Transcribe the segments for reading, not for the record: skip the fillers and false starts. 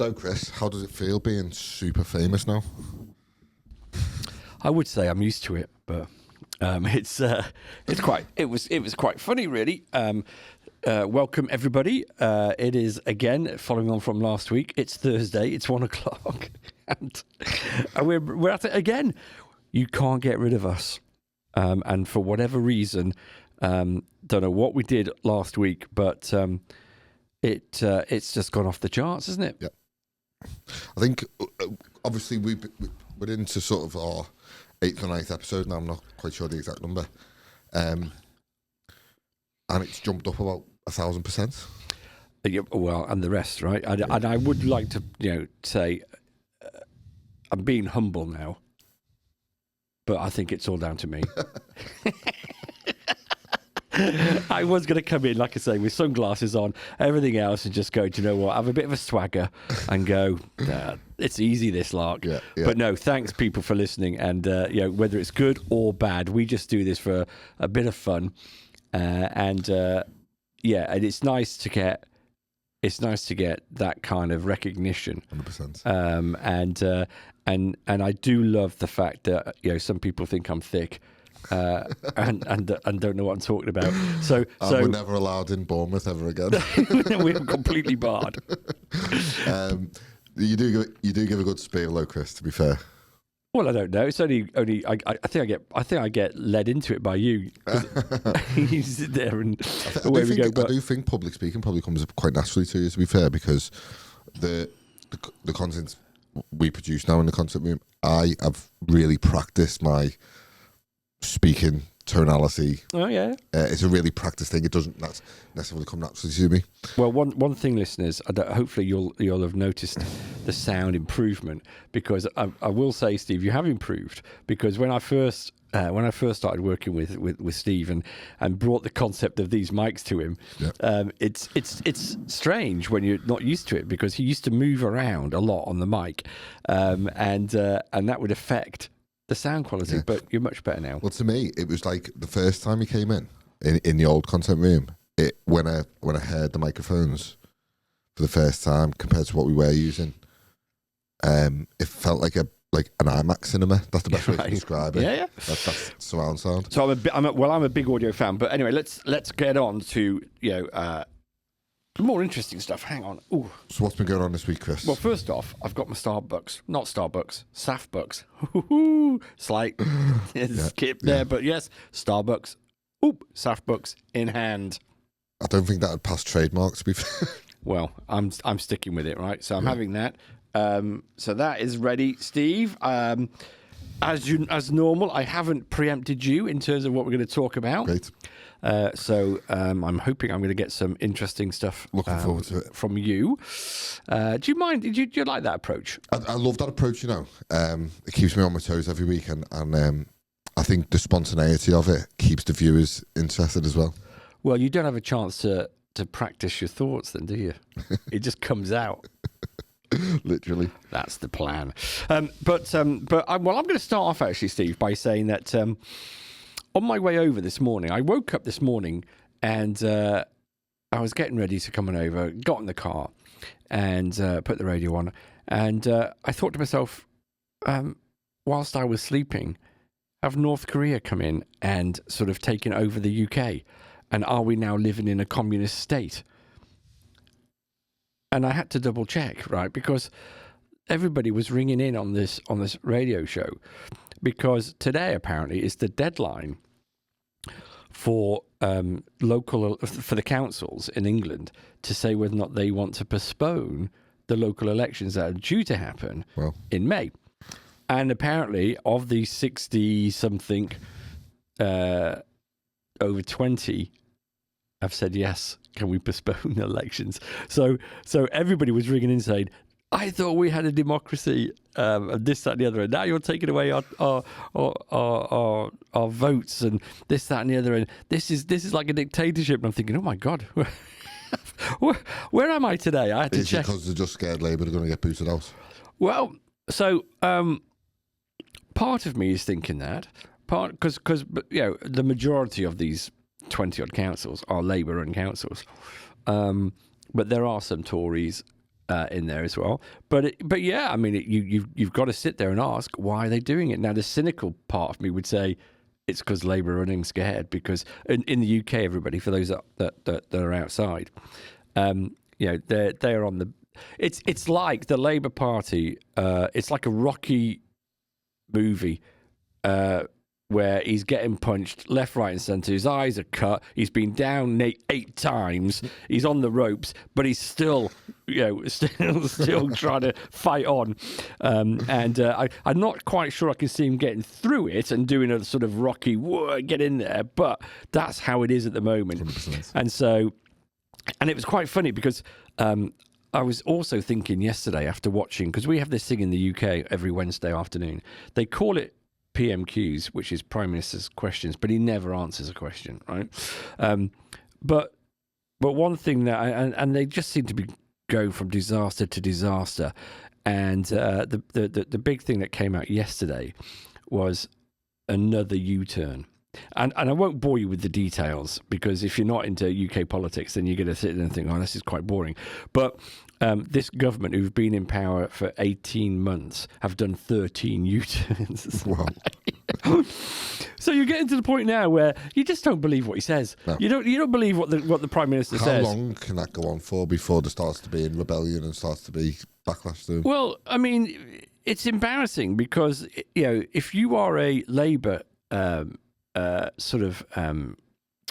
So, Chris, how does it feel being super famous now? I would say I'm used to it, but it was quite funny, really. Welcome everybody. It is again following on from last week. It's Thursday. It's 1:00, and we're at it again. You can't get rid of us, and for whatever reason, don't know what we did last week, but it's just gone off the charts, isn't it? Yeah. I think, obviously, we're into sort of our 8th or 9th episode now. I'm not quite sure the exact number. And it's jumped up about 1,000%. Yeah, well, and the rest, right? And I would like to, say I'm being humble now, but I think it's all down to me. I was going to come in, like I say, with sunglasses on, everything else, and just go, do you know what, have a bit of a swagger and go, it's easy, this lark. Yeah. But no, thanks, people, for listening. And, whether it's good or bad, we just do this for a bit of fun. And it's nice to get that kind of recognition. 100%. And I do love the fact that, some people think I'm thick. And don't know what I'm talking about. So we're never allowed in Bournemouth ever again. We're completely barred. You do give a good spiel, though, Chris. To be fair. Well, I don't know. It's only. I think I get led into it by you. You sit there and away we go. But I do think public speaking probably comes up quite naturally to you. To be fair, because the content we produce now in the content room, I have really practiced my speaking tonality. Oh yeah, it's a really practiced thing. It doesn't necessarily come naturally to me. Well, one thing, listeners, hopefully you'll have noticed the sound improvement, because I will say, Steve, you have improved, because when I first started working with Steve and brought the concept of these mics to him, it's strange when you're not used to it, because he used to move around a lot on the mic, and that would affect the sound quality, but you're much better now. Well, to me, it was like the first time he came in the old content room. When I heard the microphones for the first time compared to what we were using, it felt like an IMAX cinema. That's the best way to describe it. Yeah. That's surround sound. So I'm a big audio fan. But anyway, let's get on to more interesting stuff. Hang on. Ooh. So what's been going on this week, Chris? Well, first off, I've got my Safbucks, slight skip there, but yes, Starbucks, Safbucks in hand. I don't think that would pass trademark, to be fair. Well, I'm sticking with it, right? So I'm having that. So that is ready, Steve. As normal, I haven't preempted you in terms of what we're going to talk about. Great. So I'm hoping I'm going to get some interesting stuff. Looking forward to it from you. Do you mind? Do you like that approach? I love that approach. It keeps me on my toes every week, and I think the spontaneity of it keeps the viewers interested as well. Well, you don't have a chance to practice your thoughts, then, do you? It just comes out. Literally, that's the plan. But I'm going to start off, actually, Steve, by saying that on my way over this morning, I woke up this morning and I was getting ready to come on over, got in the car and put the radio on, and I thought to myself, whilst I was sleeping, have North Korea come in and sort of taken over the UK? And are we now living in a communist state? And I had to double check, right? Because everybody was ringing in on this radio show, because today apparently is the deadline for the councils in England to say whether or not they want to postpone the local elections that are due to happen in May. And apparently, of the 60-something, over 20 have said yes. Can we postpone the elections? So everybody was ringing in saying, I thought we had a democracy, and this, that, and the other, and now you're taking away our votes, and this, that, and the other, and this is like a dictatorship. And I'm thinking, oh my God, where am I today? I had to check. Because they're just scared Labour are going to get booted out. Well, so part of me is thinking that because the majority of these 20 odd councils are Labour-run councils, but there are some Tories. in there as well. But yeah, I mean, you've got to sit there and ask, why are they doing it? Now, the cynical part of me would say it's because Labour are running scared, because in the UK, everybody, for those that are outside, they're on the. It's like the Labour Party. It's like a Rocky movie. Where he's getting punched left, right, and centre. His eyes are cut. He's been down eight times. He's on the ropes, but he's still, still trying to fight on. I'm not quite sure I can see him getting through it and doing a sort of Rocky, whoa, get in there. But that's how it is at the moment. 100%. And it was quite funny because I was also thinking yesterday after watching, because we have this thing in the UK every Wednesday afternoon. They call it PMQs, which is Prime Minister's questions, but he never answers a question, right? But one thing that, and they just seem to be going from disaster to disaster. And the big thing that came out yesterday was another U-turn. And I won't bore you with the details, because if you're not into UK politics, then you're going to sit there and think, oh, this is quite boring. But this government, who've been in power for 18 months, have done 13 U-turns. Wow. So you're getting to the point now where you just don't believe what he says. No. You don't believe what the Prime Minister says. How long can that go on for before there starts to be in rebellion and starts to be backlash to him? Well, I mean, it's embarrassing because, if you are a Labour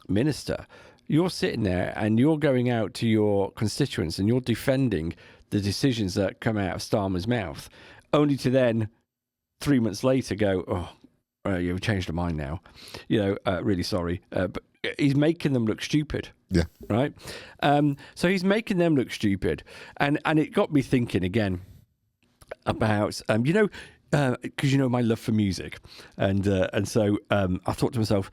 minister, you're sitting there and you're going out to your constituents and you're defending the decisions that come out of Starmer's mouth, only to then 3 months later go, you've changed your mind now. Really sorry. But he's making them look stupid. Yeah. Right? So he's making them look stupid. And it got me thinking again about, because my love for music. And so I thought to myself,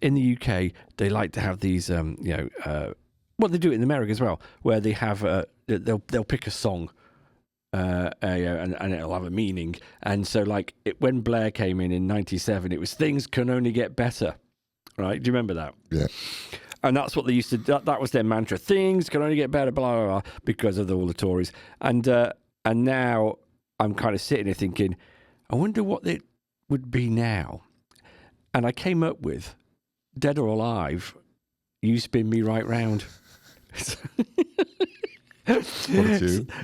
in the UK, they like to have these, they do it in America as well, where they have, they'll pick a song, and it'll have a meaning. And so, when Blair came in '97, it was "Things Can Only Get Better," right? Do you remember that? Yeah. And that's what they used to. That was their mantra: "Things can only get better," blah blah blah, because of all the Tories. And now I'm kind of sitting here thinking, I wonder what it would be now. And I came up with, dead or alive, you spin me right round.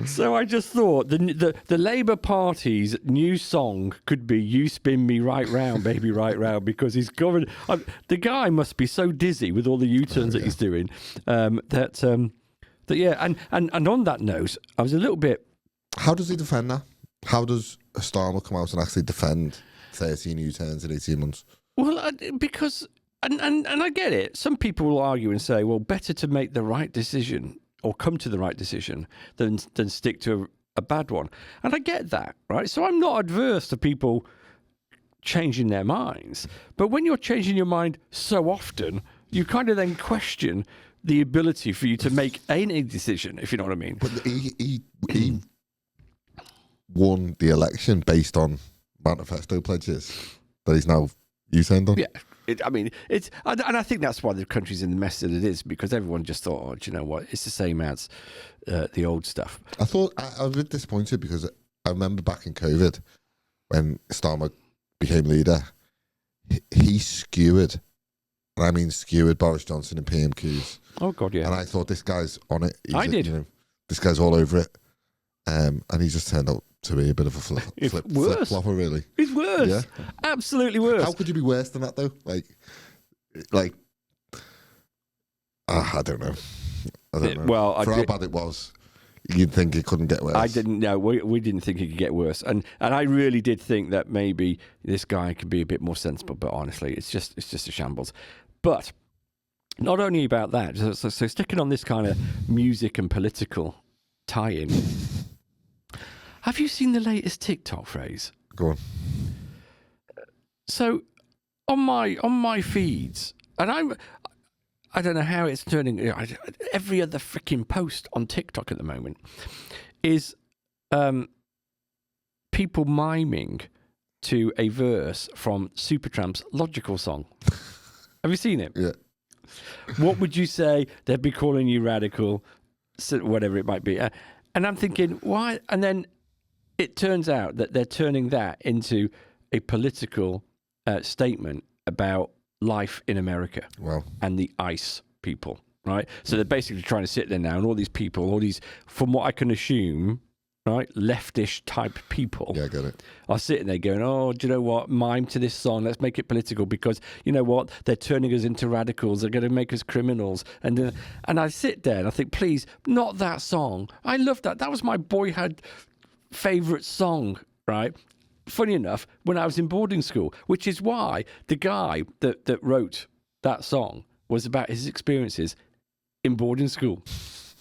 So I just thought the Labour Party's new song could be "You Spin Me Right Round, Baby, Right Round," because he's covered. The guy must be so dizzy with all the U-turns that he's doing. That yeah. And on that note, I was a little bit. How does he defend that? How does a Starmer come out and actually defend 13 U-turns in 18 months? Well, because, and I get it. Some people will argue and say, well, better to make the right decision or come to the right decision than stick to a bad one. And I get that, right? So I'm not adverse to people changing their minds. But when you're changing your mind so often, you kind of then question the ability for you to make any decision, if you know what I mean. But he won the election based on manifesto pledges that he's now U-turned on. Yeah, and I think that's why the country's in the mess that it is, because everyone just thought, do you know what, it's the same as the old stuff. I thought I was a bit disappointed because I remember back in COVID when Starmer became leader, he skewered, and I mean skewered, Boris Johnson in PMQs. Oh God, yeah. And I thought, this guy's on it. I did. This guy's all over it, and he just turned out to be a bit of a flip-flopper, really. It's worse. Yeah. Absolutely worse. How could you be worse than that, though? I don't know. Well, for how bad it was, you'd think it couldn't get worse. I didn't know. We didn't think it could get worse, and I really did think that maybe this guy could be a bit more sensible. But honestly, it's just a shambles. But not only about that. So sticking on this kind of music and political tie-in. Have you seen the latest TikTok phrase? Go on. So on my feeds, and I don't know how it's turning. Every other freaking post on TikTok at the moment is people miming to a verse from Supertramp's Logical song. Have you seen it? Yeah. What would you say? They'd be calling you radical, whatever it might be. And I'm thinking, why? And then it turns out that they're turning that into a political statement about life in America and the ICE people, right? So they're basically trying to sit there now, and all these people, all these, from what I can assume, right, leftish type people, Yeah, I get it. are sitting there going, oh, do you know what? Mime to this song. Let's make it political because you know what? They're turning us into radicals. They're going to make us criminals. And I sit there and I think, please, not that song. I love that. That was my boyhood favorite song, right? Funny enough, when I was in boarding school, which is why the guy that wrote that song was about his experiences in boarding school,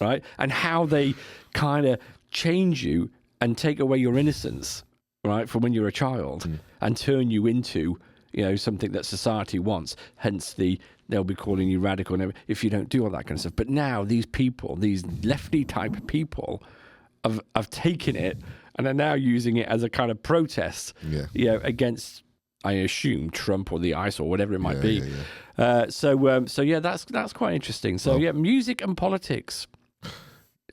right? And how they kind of change you and take away your innocence, right, from when you're a child and turn you into, you know, something that society wants. Hence they'll be calling you radical and everything if you don't do all that kind of stuff. But now these people, these lefty type people, have taken it and are now using it as a kind of protest, you know, against, I assume, Trump or the ICE or whatever it might be. So yeah, that's quite interesting. So yeah, music and politics.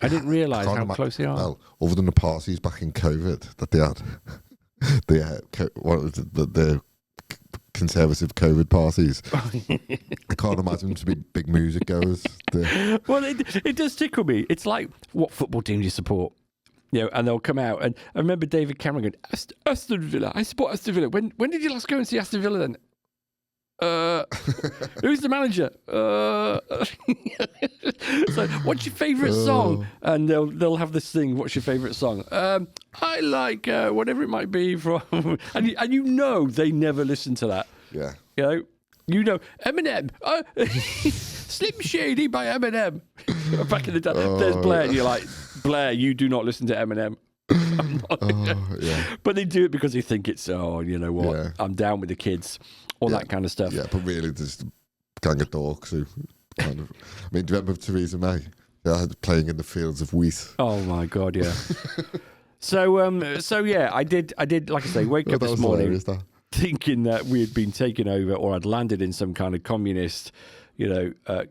I didn't realise how close they are. Well, other than the parties back in COVID that they had, what was it, the conservative COVID parties. I can't imagine them to be big music goers. Well, it does tickle me. It's like, what football team do you support? You know, and they'll come out. And I remember David Cameron going, Aston Villa. I support Aston Villa. When did you last go and see Aston Villa then? Who's the manager? So, what's your favourite song? And they'll have this thing. What's your favourite song? I like whatever it might be from. and you know they never listen to that. Yeah. You know Eminem. Slim Shady by Eminem. Back in the day, there's Blair, and you're like, Blair, you do not listen to Eminem. But they do it because they think it's, you know what, I'm down with the kids, all that kind of stuff. Yeah, but really just gang of dorks who kind of, I mean, do you remember Theresa May? Playing in the fields of wheat. Oh my God, yeah. So yeah, I did, like I say, wake up this morning thinking that we had been taken over, or I'd landed in some kind of communist,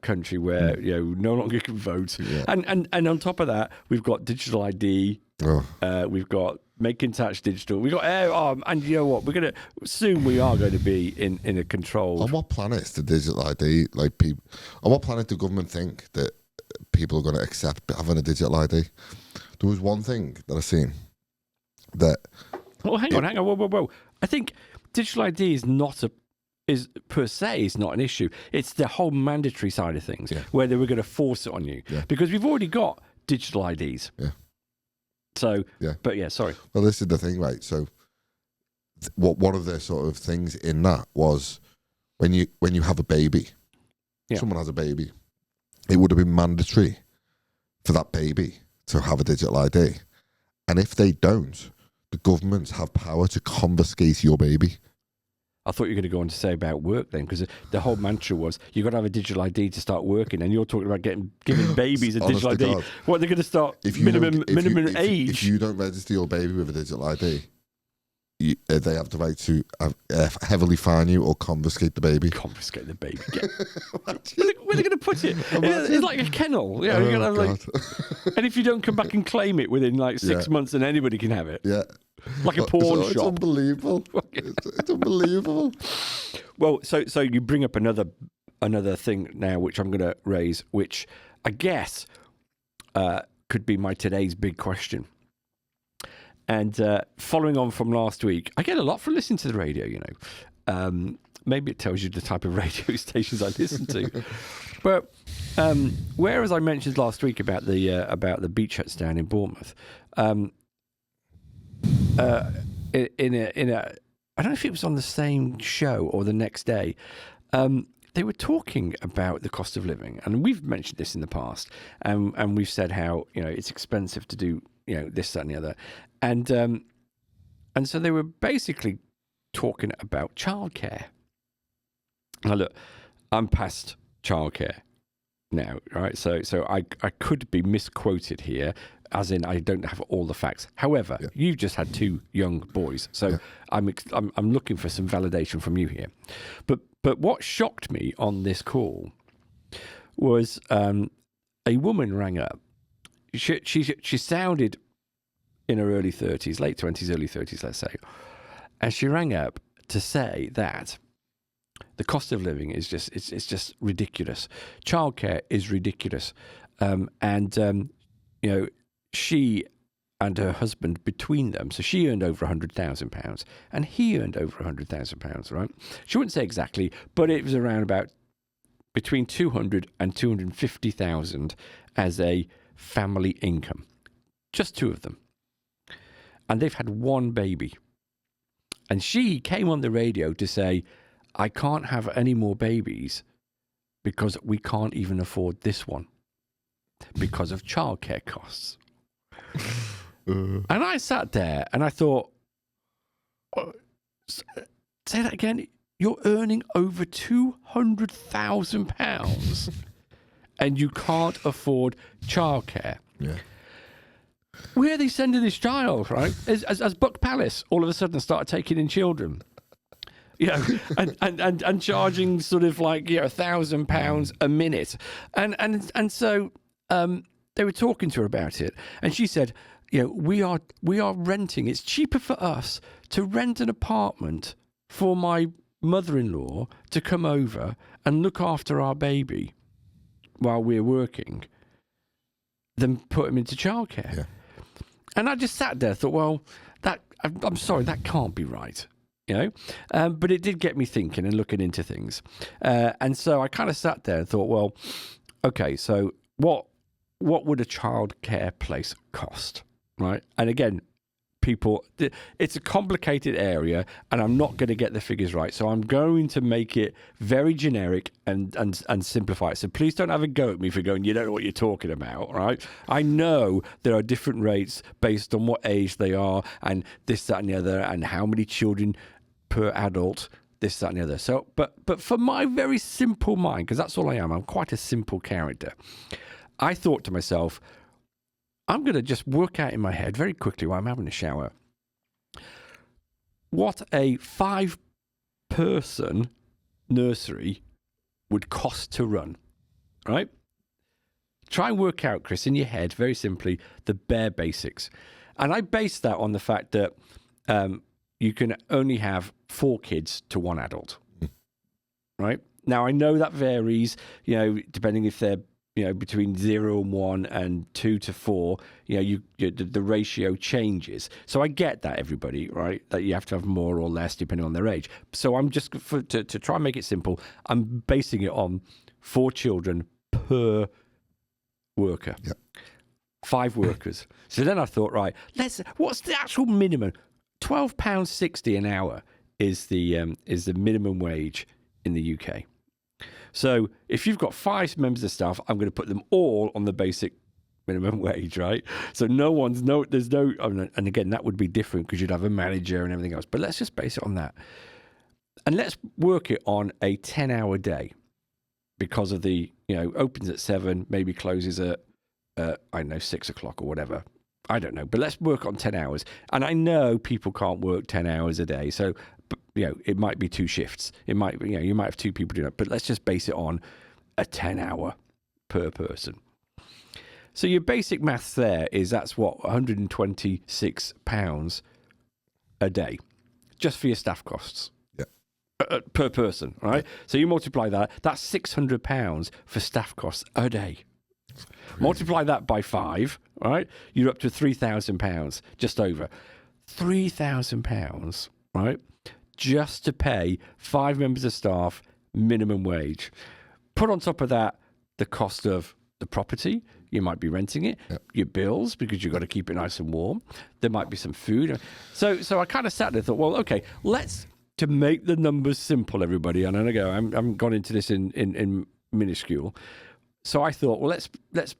country where no longer can vote. Yeah. And on top of that, we've got digital ID. We've got making touch digital. We've got and you know what? We are going to be in a controlled. On what planet is the digital ID? Like, people, on what planet do government think that people are going to accept having a digital ID? There was one thing that I seen that. Well, hang on. Whoa. I think digital ID is per se is not an issue. It's the whole mandatory side of things where they were going to force it on you because we've already got digital IDs. Yeah. So, but sorry. Well, this is the thing, right? So, one of the sort of things in that was when you have a baby, someone has a baby, it would have been mandatory for that baby to have a digital ID, and if they don't, the governments have power to confiscate your baby. I thought you were going to go on to say about work then, because the whole mantra was you've got to have a digital ID to start working, and you're talking about giving babies a digital ID. God. What, they're going to start minimum age? If you don't register your baby with a digital ID, they have the right to heavily fine you or confiscate the baby. Confiscate the baby. Where are they going to put it? It's like a kennel. Yeah, you're gonna have and if you don't come back and claim it within 6 months, then anybody can have it. Yeah. Like a porn shop. It's unbelievable. It's unbelievable. Well, so you bring up another thing now, which I'm going to raise, which I guess could be my today's big question. And following on from last week, I get a lot from listening to the radio, maybe it tells you the type of radio stations I listen to. But whereas I mentioned last week about the beach huts down in Bournemouth, in a I don't know if it was on the same show or the next day, they were talking about the cost of living, and we've mentioned this in the past, and we've said how it's expensive to do this, that, and the other, and so they were basically talking about childcare. Now look, I'm past childcare now, right? So I could be misquoted here, as in I don't have all the facts. However, you've just had 2 young boys, so I'm looking for some validation from you here. But what shocked me on this call was a woman rang up. she sounded in her early 30s, late 20s, early 30s, let's say. And she rang up to say that the cost of living is just, it's just ridiculous. Childcare is ridiculous. She and her husband between them, so she earned over £100,000 and he earned over £100,000, right? She wouldn't say exactly, but it was around about between 200 and 250,000 as a family income. Just two of them. And they've had one baby. And she came on the radio to say, I can't have any more babies because we can't even afford this one because of childcare costs. And I sat there and I thought, say that again. You're earning over £200,000 and you can't afford childcare. Yeah. Where are they sending this child, right? As Buck Palace all of a sudden started taking in children, and charging sort of like £1,000 a minute, and so they were talking to her about it, and she said, we are renting. It's cheaper for us to rent an apartment for my mother-in-law to come over and look after our baby while we're working than put him into childcare. Yeah. And I just sat there and thought, well, I'm sorry, that can't be right, but it did get me thinking and looking into things. And so I kind of sat there and thought, well, okay, so what would a childcare place cost, right? And again, people, it's a complicated area and I'm not going to get the figures right. So I'm going to make it very generic and simplify it. So please don't have a go at me for going, you don't know what you're talking about, right? I know there are different rates based on what age they are and this, that and the other and how many children per adult, this, that and the other. So, but for my very simple mind, because that's all I am, I'm quite a simple character. I thought to myself, I'm going to just work out in my head very quickly while I'm having a shower what a 5-person nursery would cost to run, right? Try and work out, Chris, in your head, very simply, the bare basics. And I base that on the fact that you can only have 4 kids to 1 adult, right? Now, I know that varies, depending if they're between 0 and 1 and 2 to 4, the ratio changes. So I get that, everybody, right? That you have to have more or less depending on their age. So I'm just, to try and make it simple, I'm basing it on 4 children per worker. Yep. 5 workers. So then I thought, right, what's the actual minimum? £12.60 an hour is the minimum wage in the UK. So if you've got 5 members of staff, I'm going to put them all on the basic minimum wage, right? So there's no, and again, that would be different because you'd have a manager and everything else. But let's just base it on that. And let's work it on a 10-hour day because of the, opens at 7, maybe closes at, 6 o'clock or whatever. I don't know. But let's work on 10 hours. And I know people can't work 10 hours a day. So, it might be 2 shifts. It might, you might have 2 people doing it, but let's just base it on a 10-hour per person. So your basic maths there is that's what, £126 a day, just for your staff costs. Yeah. Per person, right? So you multiply that, that's £600 for staff costs a day. Multiply that by 5, right? You're up to £3,000, just over. £3,000, right? Just to pay 5 members of staff minimum wage. Put on top of that the cost of the property. You might be renting it. Yep. Your bills, because you've got to keep it nice and warm. There might be some food. So I kind of sat there and thought, well, okay, to make the numbers simple, everybody. And I go, I'm gone into this in minuscule. So I thought, well, let's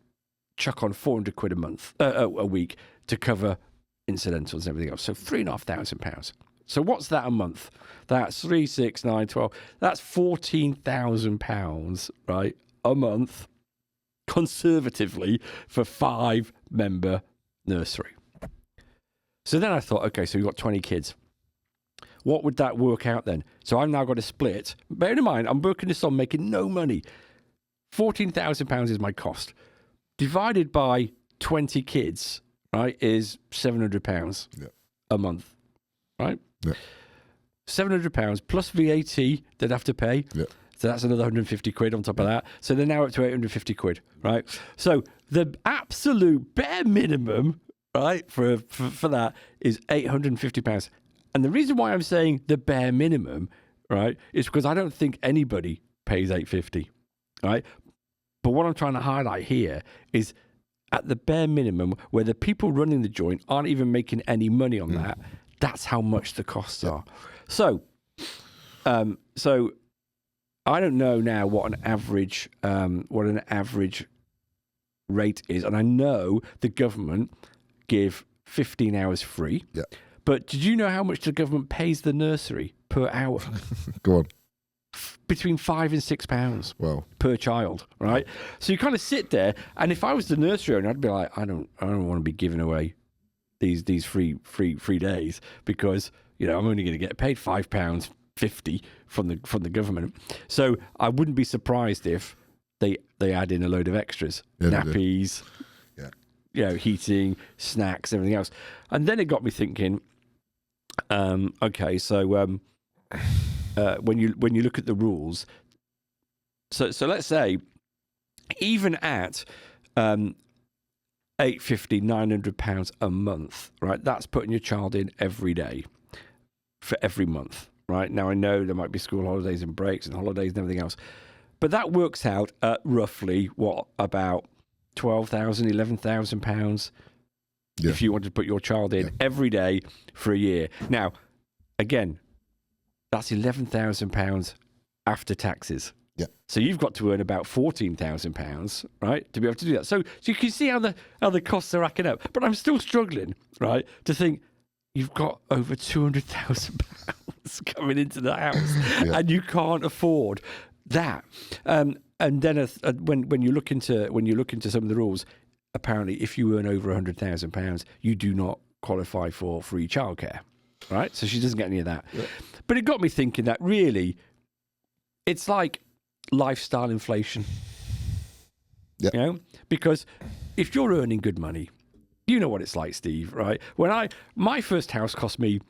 chuck on £400 a week to cover incidentals and everything else. So £3,500. So what's that a month? That's 3, 6, 9, 12. That's £14,000, right, a month, conservatively, for 5-member nursery. So then I thought, okay, so we've got 20 kids. What would that work out then? So I've now got to split. Bear in mind, I'm working this on making no money. £14,000 is my cost. Divided by 20 kids, right, is £700 a month, right? Yeah. £700 plus VAT they'd have to pay. Yeah. So that's another 150 quid on top of that. So they're now up to 850 quid, right? So the absolute bare minimum, right, for that is £850. And the reason why I'm saying the bare minimum, right, is because I don't think anybody pays £850, right? But what I'm trying to highlight here is at the bare minimum, where the people running the joint aren't even making any money on that, that's how much the costs are. So I don't know now what an average rate is, and I know the government give 15 hours free. Yeah. But did you know how much the government pays the nursery per hour? Go on. Between £5 and £6 Well, per child, right? So you kind of sit there, and if I was the nursery owner, I'd be like, I don't want to be giving away these free days because I'm only going to get paid £5.50 from the government. So I wouldn't be surprised if they add in a load of extras, nappies, heating, snacks, everything else. And then it got me thinking, okay, so when you look at the rules, so let's say even at £850, £900 a month, right? That's putting your child in every day for every month, right? Now I know there might be school holidays and breaks and holidays and everything else, but that works out at roughly about £12,000, £11,000 if you want to put your child in every day for a year. Now, again, that's £11,000 after taxes. Yeah. So you've got to earn about £14,000, right, to be able to do that. So you can see how the costs are racking up. But I'm still struggling, right, to think you've got over £200,000 coming into the house, and you can't afford that. And then when you look into some of the rules, apparently if you earn over £100,000, you do not qualify for free childcare, right? So she doesn't get any of that. Yeah. But it got me thinking that really, it's like lifestyle inflation. Yeah. Because if you're earning good money, you know what it's like, Steve, right? My first house cost me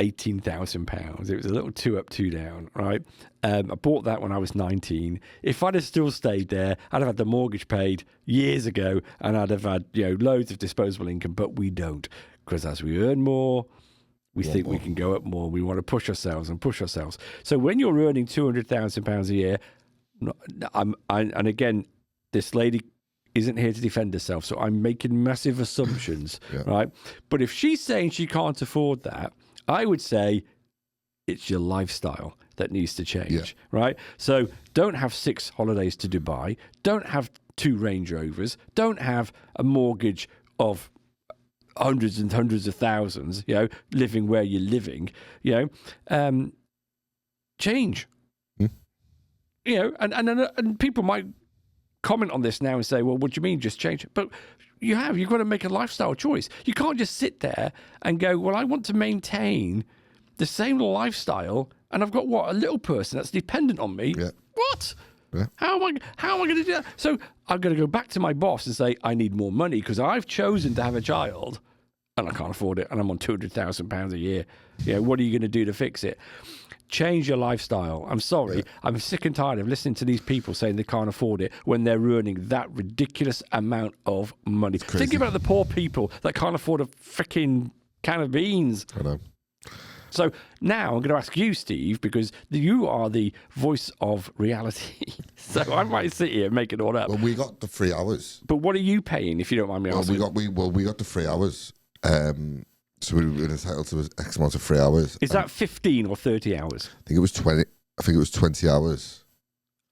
£18,000. It was a little 2 up, 2 down, right? I bought that when I was 19. If I'd have still stayed there, I'd have had the mortgage paid years ago, and I'd have had loads of disposable income. But we don't, because as we earn more, we think we can go up more. We want to push ourselves. So when you're earning £200,000 a year, and again, this lady isn't here to defend herself, so I'm making massive assumptions, right? But if she's saying she can't afford that, I would say it's your lifestyle that needs to change, right? So don't have 6 holidays to Dubai. Don't have 2 Range Rovers. Don't have a mortgage of hundreds and hundreds of thousands, living where you're living, change. And people might comment on this now and say, well, what do you mean just change? But you've got to make a lifestyle choice. You can't just sit there and go, well, I want to maintain the same lifestyle, and I've got a little person that's dependent on me. Yeah. What? Yeah. How am I going to do that? So I've got to go back to my boss and say, I need more money because I've chosen to have a child and I can't afford it, and I'm on £200,000 a year. What are you going to do to fix it? Change your lifestyle. I'm sorry. I'm sick and tired of listening to these people saying they can't afford it when they're earning that ridiculous amount of money. Think about the poor people that can't afford a freaking can of beans. I know. So now I'm going to ask you, Steve, because you are the voice of reality. So I might sit here and make it all up. Well, we got the 3 hours. But what are you paying, if you don't mind me asking? We got the 3 hours. So we were entitled to X amount of 3 hours. Is that 15 or 30 hours? I think it was 20. I think it was 20 hours.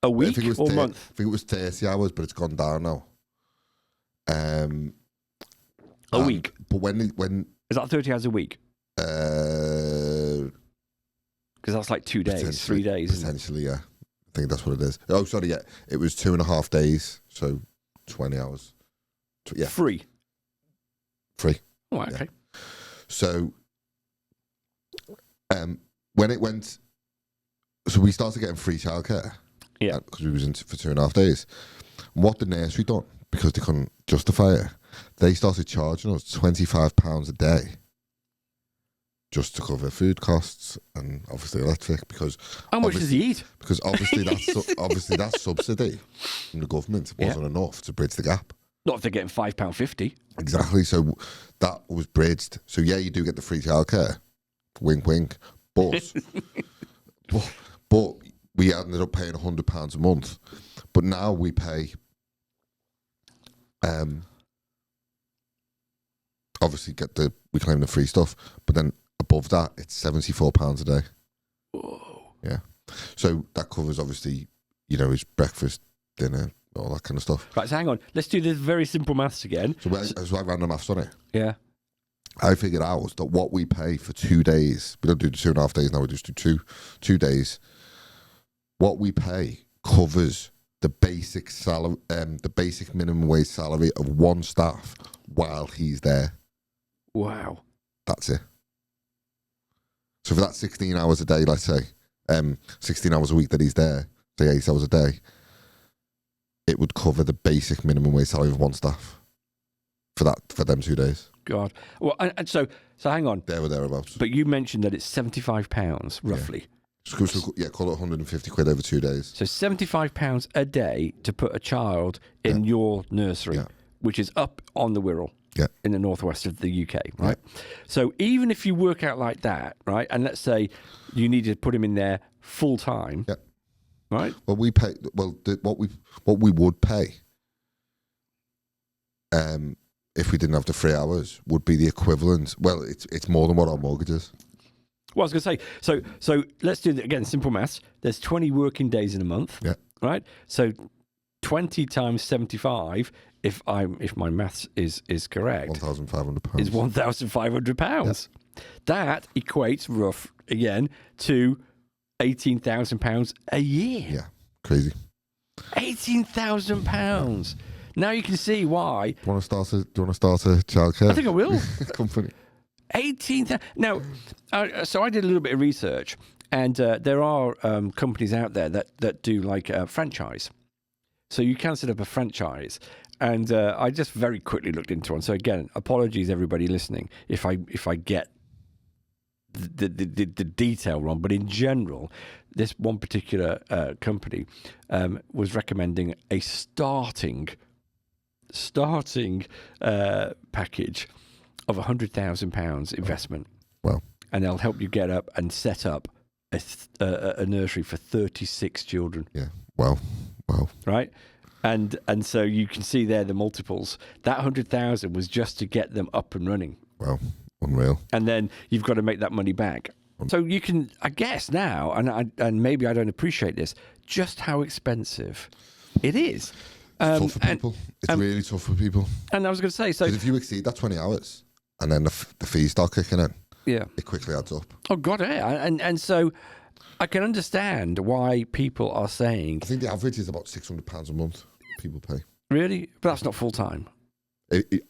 A week or month? I think it was 30 hours, but it's gone down now. A week. But when is that 30 hours a week? Because that's like 2 days, 3 days. Potentially, yeah. I think that's what it is. Oh, sorry, yeah. It was 2.5 days, so 20 hours. Yeah. Free. Oh, okay. Yeah. So, when it went, so we started getting free childcare. Yeah. Because we was in for 2.5 days. And what the nursery done, because they couldn't justify it, they started charging us £25 a day just to cover food costs and obviously electric. Because how much does he eat? Because obviously that subsidy from the government wasn't enough to bridge the gap. Not if they're getting £5.50. Exactly. So that was bridged. So yeah, you do get the free childcare. Wink, wink. But but we ended up paying £100 a month. But now we pay. Obviously, we claim the free stuff, but then above that, it's £74 a day. Whoa. Yeah. So that covers obviously, his breakfast, dinner, all that kind of stuff. Right, so hang on. Let's do this very simple maths again. So I ran the maths on it. Yeah. I figured out that what we pay for 2 days, we don't do the 2.5 days now, we just do two days. What we pay covers the basic salary, the basic minimum wage salary of one staff while he's there. Wow. That's it. So for that 16 hours a day, let's say, 16 hours a week that he's there, say 8 hours a day, it would cover the basic minimum wage salary of one staff for them 2 days. God. Well, and so hang on. There or thereabouts. But you mentioned that it's £75 roughly. Yeah. So, call it 150 quid over 2 days. So £75 a day to put a child in your nursery, which is up on the Wirral in the northwest of the UK, right? Yeah. So even if you work out like that, right, and let's say you need to put him in there full time, right? Well, we pay. Well, what we would pay, if we didn't have the 3 hours, would be the equivalent. Well, it's more than what our mortgage is. Well, I was going to say, so let's do again simple maths. There's 20 working days in a month, right? So 20 times 75, if my maths is correct, £1,500 is £1,500. That equates again to £18,000 a year. Yeah, crazy. £18,000. Now you can see why. Do you want to start a childcare? I think I will. Company. 18,000. Now, so I did a little bit of research, and there are companies out there that do like a franchise. So you can set up a franchise, and I just very quickly looked into one. So again, apologies everybody listening if I get the detail wrong, but in general, this one particular company was recommending a starting package of £100,000 investment. Wow. And they'll help you get up and set up a nursery for 36 children. Yeah. Wow. Right? And so you can see there the multiples. That 100,000 was just to get them up and running. Wow. Unreal. And then you've got to make that money back. So you can, I guess now, and maybe I don't appreciate this, just how expensive it is. It's tough for people. It's really tough for people. And I was going to say, so if you exceed that 20 hours and then the fees start kicking in, it quickly adds up. Oh God, yeah. And so I can understand why people are saying. I think the average is about £600 a month people pay. Really? But that's not full time.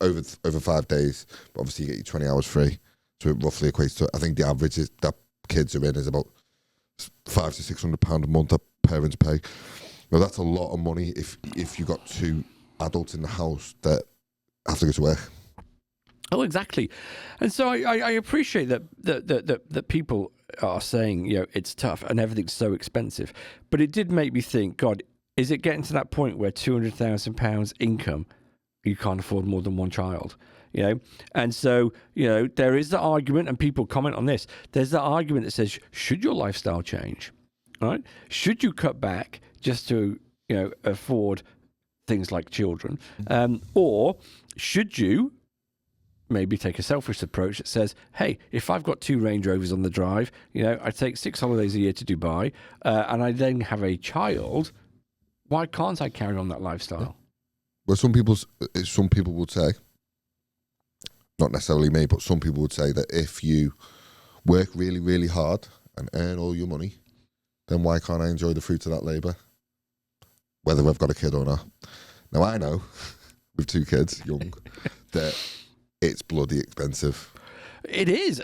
Over 5 days, but obviously you get your 20 hours free, so it roughly equates to. I think the average is that kids are in is about £500 to £600 a month that parents pay. Now that's a lot of money if you got 2 adults in the house that have to go to work. Oh, exactly. And so I appreciate that people are saying, it's tough and everything's so expensive. But it did make me think, God, is it getting to that point where £200,000 income, you can't afford more than one child? And so, there is the argument, and people comment on this. There's the argument that says, should your lifestyle change? Right? Should you cut back just to, afford things like children? Or should you maybe take a selfish approach that says, hey, if I've got 2 Range Rovers on the drive, I take 6 holidays a year to Dubai, and I then have a child, why can't I carry on that lifestyle? Yeah. Well, some people would say, not necessarily me, but some people would say that if you work really, really hard and earn all your money, then why can't I enjoy the fruits of that labour, whether I've got a kid or not? Now, I know, with 2 kids, young, that it's bloody expensive. It is,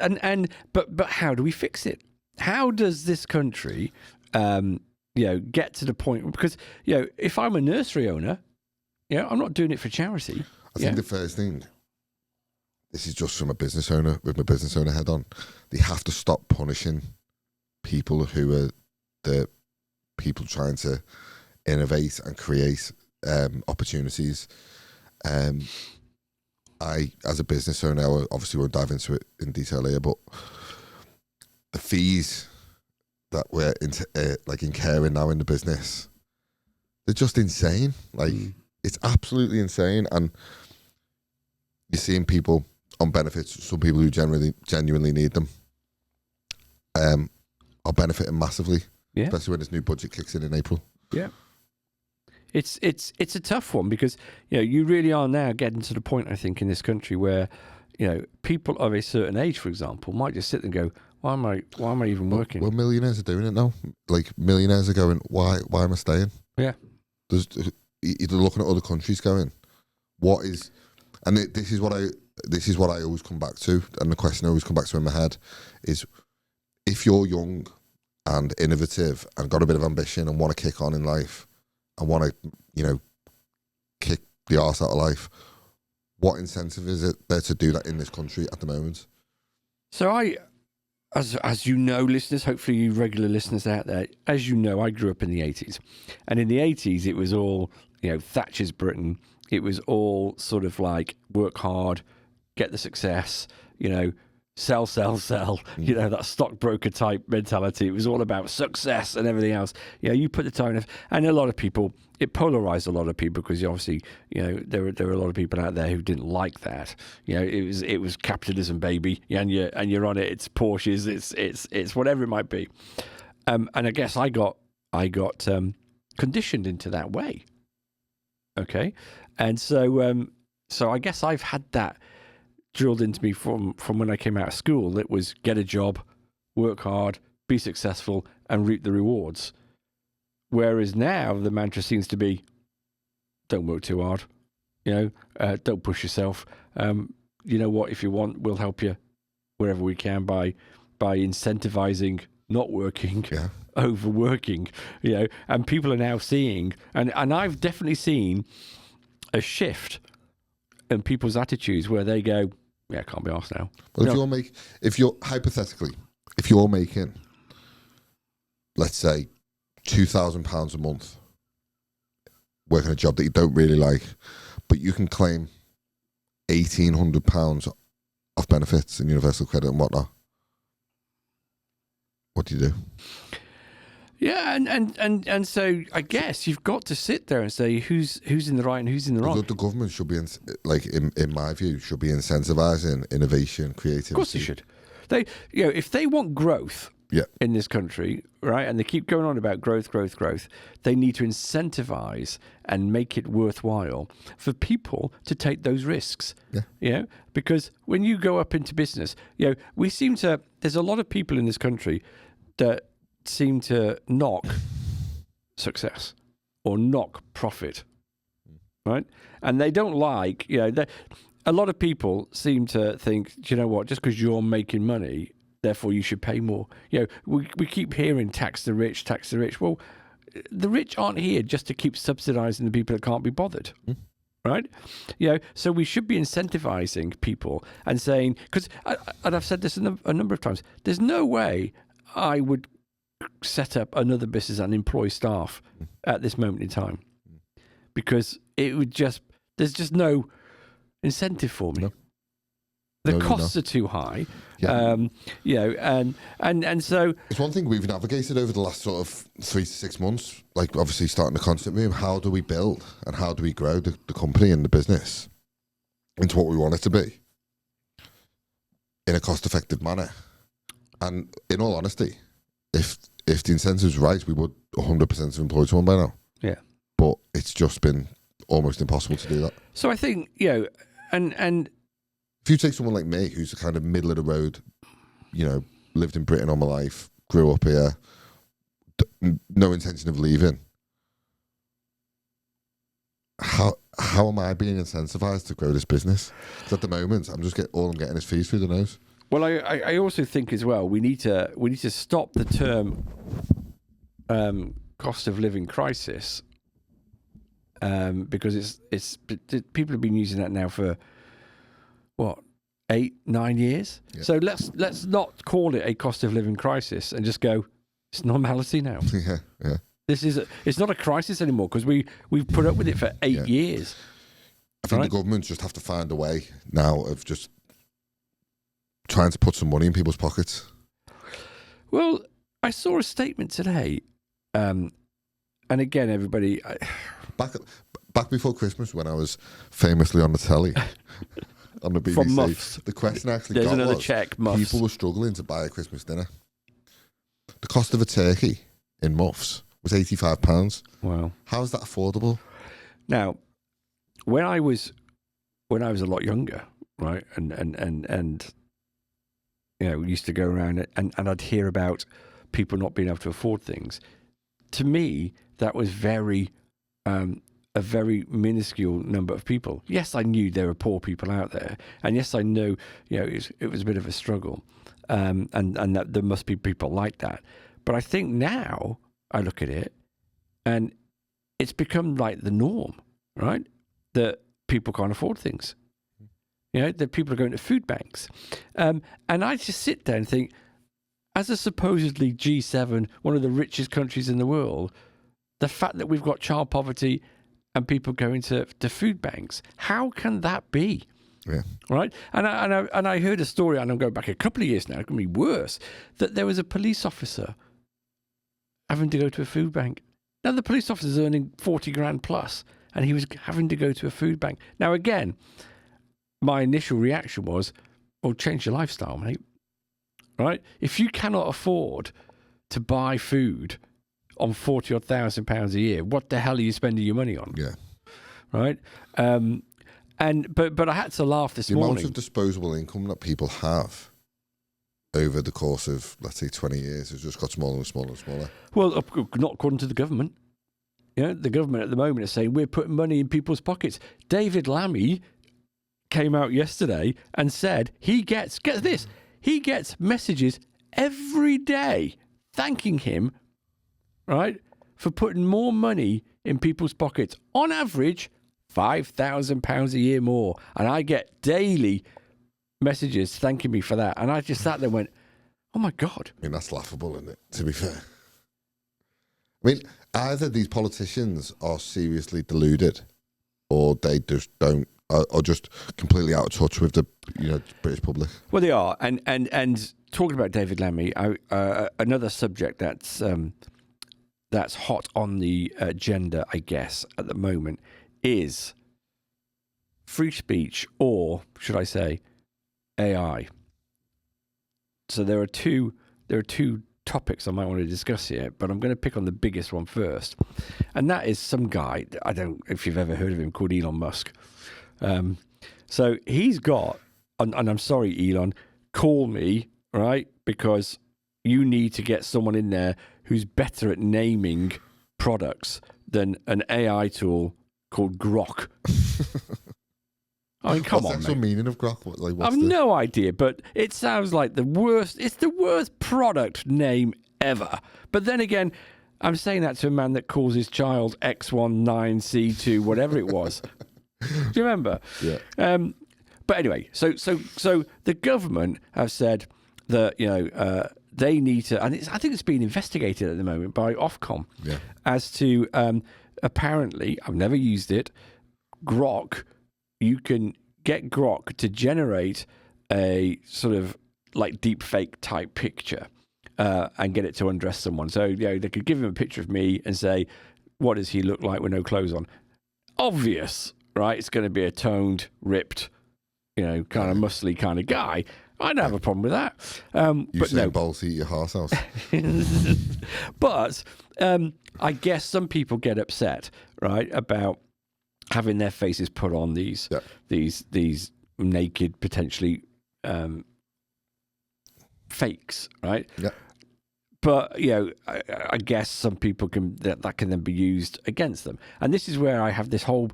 but how do we fix it? How does this country, get to the point? Because if I'm a nursery owner, I'm not doing it for charity. I think the first thing, this is just from a business owner, with my business owner head on, they have to stop punishing people who are the people trying to innovate and create opportunities. I, as a business owner, I obviously won't dive into it in detail here, but the fees that we're incurring now in the business, they're just insane. Like, it's absolutely insane. And you're seeing people on benefits, some people who genuinely need them, are benefiting massively, especially when this new budget kicks in April. Yeah. It's a tough one because, you really are now getting to the point, I think, in this country where, people of a certain age, for example, might just sit and go, why am I even working? Well, millionaires are doing it now. Like, millionaires are going, why am I staying? Yeah. You're looking at other countries going, what is, and this is what I always come back to, and the question I always come back to in my head is, if you're young and innovative and got a bit of ambition and want to kick on in life and want to, kick the arse out of life, what incentive is it there to do that in this country at the moment? So as you know, listeners, hopefully you regular listeners out there, as you know, I grew up in the 80s. And in the 80s, it was all, Thatcher's Britain. It was all sort of like work hard, get the success, sell, that stockbroker type mentality. It was all about success and everything else. You put the time in, and a lot of people, it polarized a lot of people because obviously, there were a lot of people out there who didn't like that. It was capitalism, baby, and you're on it. It's Porsches, it's whatever it might be. And I guess I got conditioned into that way. Okay, and so I guess I've had that drilled into me from when I came out of school. It was get a job, work hard, be successful, and reap the rewards. Whereas now the mantra seems to be, don't work too hard, don't push yourself. You know what? If you want, we'll help you wherever we can by incentivizing not working, overworking. And people are now seeing, and I've definitely seen a shift in people's attitudes where they go, I can't be arsed now. Well, if you're hypothetically, if you're making, let's say, £2,000 a month, working a job that you don't really like, but you can claim £1,800 of benefits and universal credit and whatnot, what do you do? Yeah, and so I guess you've got to sit there and say who's in the right and who's in the wrong. The government should be, in my view, should be incentivising innovation, creativity. Of course they should. They, if they want growth in this country, right, and they keep going on about growth, they need to incentivise and make it worthwhile for people to take those risks. Yeah. Because when you go up into business, there's a lot of people in this country that seem to knock success or knock profit, right? And they don't like, a lot of people seem to think, do you know what, just because you're making money, therefore you should pay more. We keep hearing tax the rich. Well, the rich aren't here just to keep subsidizing the people that can't be bothered. Right? So we should be incentivizing people and saying, and I've said this a number of times, there's no way I would set up another business and employ staff at this moment in time, because it would there's just no incentive for me. The costs are too high. And so it's one thing we've navigated over the last sort of 3 to 6 months, like obviously starting the concept room. How do we build and how do we grow the company and the business into what we want it to be in a cost-effective manner? And in all honesty, if the incentive's right, we would 100% have employed someone by now. Yeah. But it's just been almost impossible to do that. So I think, and if you take someone like me, who's a kind of middle of the road, lived in Britain all my life, grew up here, no intention of leaving, how am I being incentivized to grow this business? Because at the moment, I'm getting is fees through the nose. Well, I also think as well we need to stop the term cost of living crisis because people have been using that now for what, 8-9 years. Yeah. So let's not call it a cost of living crisis and just go, it's normality now. Yeah. It's not a crisis anymore because we've put up with it for 8 years. I think the governments just have to find a way now of just trying to put some money in people's pockets. Well, I saw a statement today, and again, everybody. Back before Christmas, when I was famously on the telly on the BBC, From Muffs. the question actually There's got another was, check, Muffs. people were struggling to buy a Christmas dinner. The cost of a turkey in Muffs was £85. Wow. How is that affordable? Now, when I was a lot younger, right, and we used to go around and I'd hear about people not being able to afford things. To me, that was a very minuscule number of people. Yes, I knew there were poor people out there, and yes, I know it was a bit of a struggle, and that there must be people like that. But I think now I look at it, and it's become like the norm, right? That people can't afford things. That people are going to food banks. And I just sit there and think, as a supposedly G7, one of the richest countries in the world, the fact that we've got child poverty and people going to food banks, how can that be? Yeah. Right? And I heard a story, and I'm going back a couple of years now, it can be worse, that there was a police officer having to go to a food bank. Now, the police officer's earning 40 grand plus, and he was having to go to a food bank. Now, again, my initial reaction was, well, change your lifestyle, mate. Right? If you cannot afford to buy food on £40,000 a year, what the hell are you spending your money on? Yeah. Right? But I had to laugh this morning. The amount of disposable income that people have over the course of, let's say, 20 years has just got smaller and smaller and smaller. Well, not according to the government. The government at the moment is saying we're putting money in people's pockets. David Lammy came out yesterday and said get this, he gets messages every day thanking him, right, for putting more money in people's pockets. On average, £5,000 a year more. And I get daily messages thanking me for that. And I just sat there and went, oh my God. I mean, that's laughable, isn't it, to be fair? I mean, either these politicians are seriously deluded or they just don't, are just completely out of touch with the British public. Well, they are. And talking about David Lammy, another subject that's hot on the agenda, I guess, at the moment is free speech, or should I say AI. So there are two topics I might want to discuss here, but I'm going to pick on the biggest one first. And that is some guy, I don't know if you've ever heard of him, called Elon Musk. So he's got, and I'm sorry, Elon, call me, right? Because you need to get someone in there who's better at naming products than an AI tool called Grok. I mean, come on, What's the actual meaning of Grok? I've no idea, but it sounds like the worst. It's the worst product name ever. But then again, I'm saying that to a man that calls his child X19C2, whatever it was. Do you remember? Yeah. But anyway, so the government have said that they need to, and I think it's being investigated at the moment by Ofcom as to apparently, I've never used it, Grok. You can get Grok to generate a sort of like deep fake type picture and get it to undress someone. So they could give him a picture of me and say, what does he look like with no clothes on? Obvious, right? It's going to be a toned, ripped, kind of muscly kind of guy. I don't have a problem with that. But no, balls eat your heart out. But I guess some people get upset, right, about having their faces put on these naked, potentially fakes, right? Yeah. But I guess some people that can then be used against them, and this is where I have this whole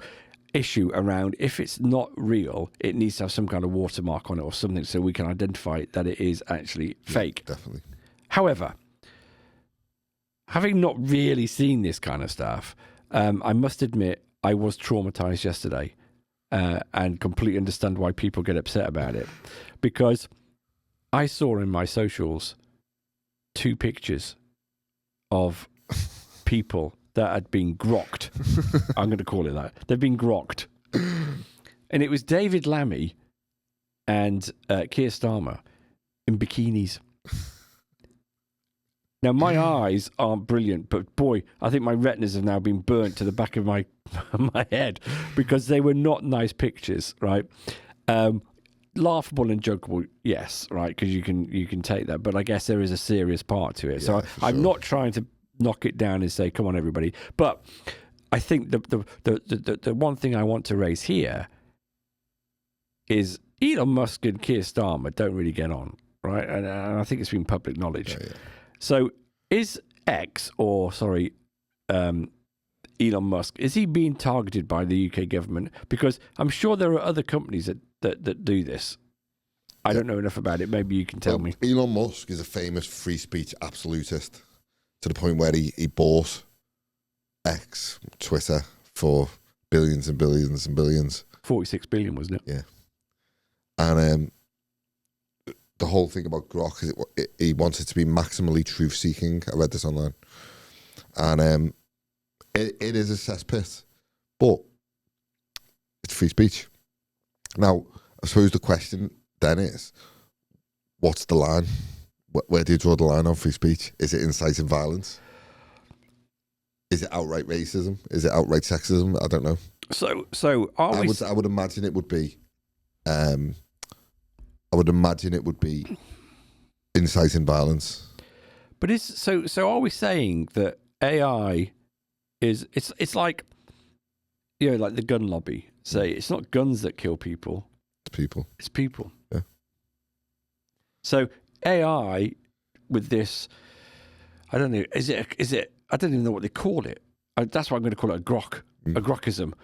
issue around, if it's not real, it needs to have some kind of watermark on it or something so we can identify that it is actually fake. Definitely. However, having not really seen this kind of stuff, I must admit I was traumatized yesterday, and completely understand why people get upset about it, because I saw in my socials 2 pictures of people that had been grokked. I'm going to call it that. They've been grokked. And it was David Lammy and Keir Starmer in bikinis. Now, my eyes aren't brilliant, but boy, I think my retinas have now been burnt to the back of my head, because they were not nice pictures, right? Laughable and jokeable, yes, right, because you can take that, but I guess there is a serious part to it. So I'm not trying to knock it down and say, come on, everybody. But I think the one thing I want to raise here is Elon Musk and Keir Starmer don't really get on, right? And I think it's been public knowledge. Yeah. So is Elon Musk, is he being targeted by the UK government? Because I'm sure there are other companies that do this. I don't know enough about it. Maybe you can tell me. Elon Musk is a famous free speech absolutist, to the point where he bought X, Twitter, for billions and billions and billions. 46 billion, wasn't it? Yeah. And the whole thing about Grok is he wants it to be maximally truth-seeking. I read this online. And it is a cesspit, but it's free speech. Now, I suppose the question then is, what's the line? Where do you draw the line on free speech? Is it inciting violence? Is it outright racism? Is it outright sexism? I don't know. So I would imagine it would be. I would imagine it would be inciting violence. But so are we saying that AI is it's like, you know, like the gun lobby say it's not guns that kill people. It's people. It's people. Yeah. So AI with this, I don't know, is it I don't even know what they call it. That's why I'm going to call it a grokism.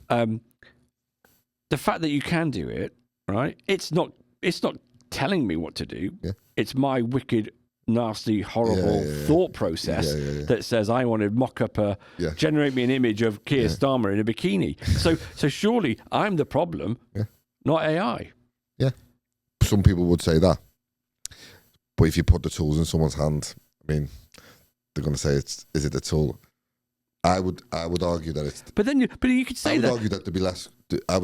The fact that you can do it, right? It's not telling me what to do. Yeah. It's my wicked, nasty, horrible thought process that says I want to mock up generate me an image of Keir Starmer in a bikini. So surely I'm the problem, not AI. Yeah. Some people would say that. But if you put the tools in someone's hand, I mean, they're going to say, is it a tool? I would argue that it's. But you could say that. I would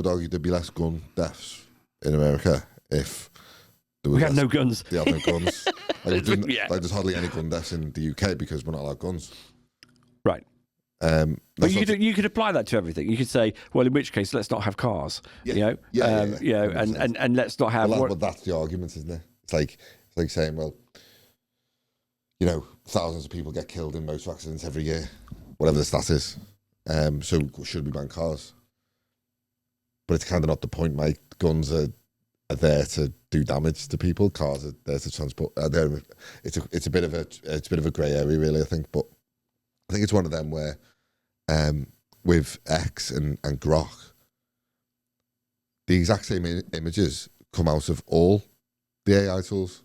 argue there'd be less gun deaths in America if there was. We had no guns. They had no guns. There's hardly any gun deaths in the UK because we're not allowed guns. Right. But you could apply that to everything. You could say, well, in which case, let's not have cars. And let's not have. Well, that's the argument, isn't it? It's like saying, well, you know, thousands of people get killed in motor accidents every year, whatever the stat is. So should we ban cars? But it's kind of not the point, Mike. Guns are there to do damage to people. Cars are there to transport. It's a bit of a grey area, really. I think, but I think it's one of them where, with X and Grok, the exact same images come out of all the AI tools.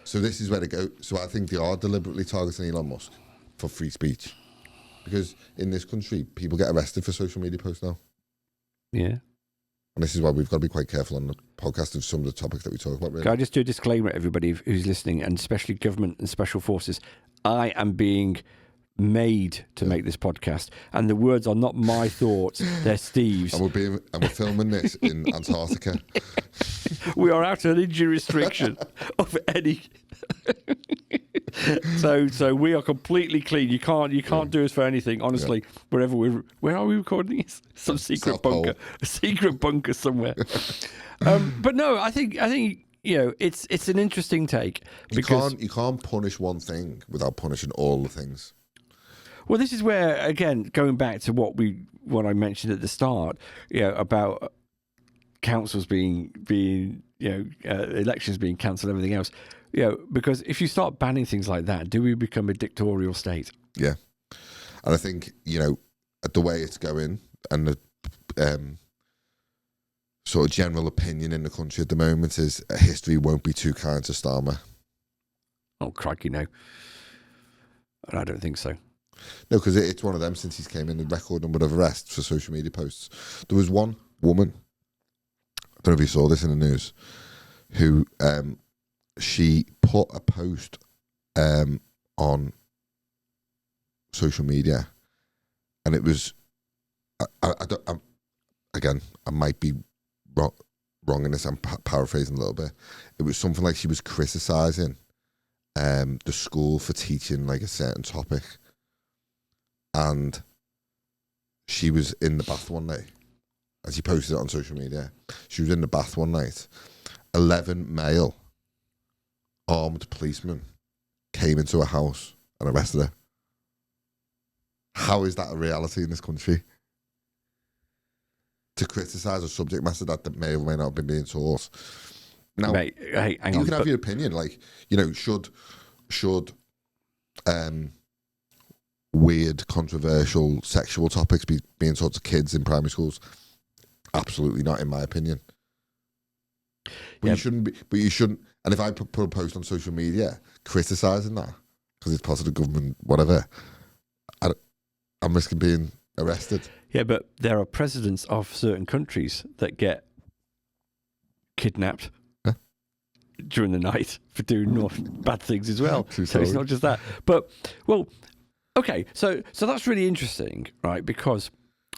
So this is where they go. So I think they are deliberately targeting Elon Musk for free speech, because in this country, people get arrested for social media posts now. Yeah. And this is why we've got to be quite careful on the podcast of some of the topics that we talk about. Really. Can I just do a disclaimer, everybody who's listening, and especially government and special forces? I am being made to make this podcast, and the words are not my thoughts; they're Steve's. And we're filming this in Antarctica. We are out of an injury restriction of any. So we are completely clean. You can't do us for anything. Honestly, where are we recording this? Some secret South bunker, a secret bunker somewhere. But no, I think you know it's an interesting take, because you can't punish one thing without punishing all the things. Well, this is where, again, going back to what I mentioned at the start, you know, about councils being elections being cancelled, everything else, you know, because if you start banning things like that, do we become a dictatorial state? Yeah, and I think, you know, the way it's going and the sort of general opinion in the country at the moment is history won't be too kind to Starmer. Oh, crikey, no. I don't think so. No, because it's one of them since he's came in, the record number of arrests for social media posts. There was one woman, I don't know if you saw this in the news, who she put a post on social media, and it was, again, I might be wrong in this, I'm paraphrasing a little bit. It was something like she was criticising the school for teaching like a certain topic, and she was in the bath one day, as he posted it on social media. She was in the bath one night. 11 male armed policemen came into a house and arrested her. How is that a reality in this country? To criticise a subject matter that may or may not have been being taught. Now, Mate, hey, hang you on, can have your opinion, like, you know, should weird, controversial sexual topics be being taught to kids in primary schools? Absolutely not, in my opinion. But you shouldn't be. But you shouldn't. And if I put a post on social media criticising that because it's part of the government, whatever, I'm risking being arrested. Yeah, but there are presidents of certain countries that get kidnapped during the night for doing bad things as well. So it's not just that. But, well, okay, so that's really interesting, right? Because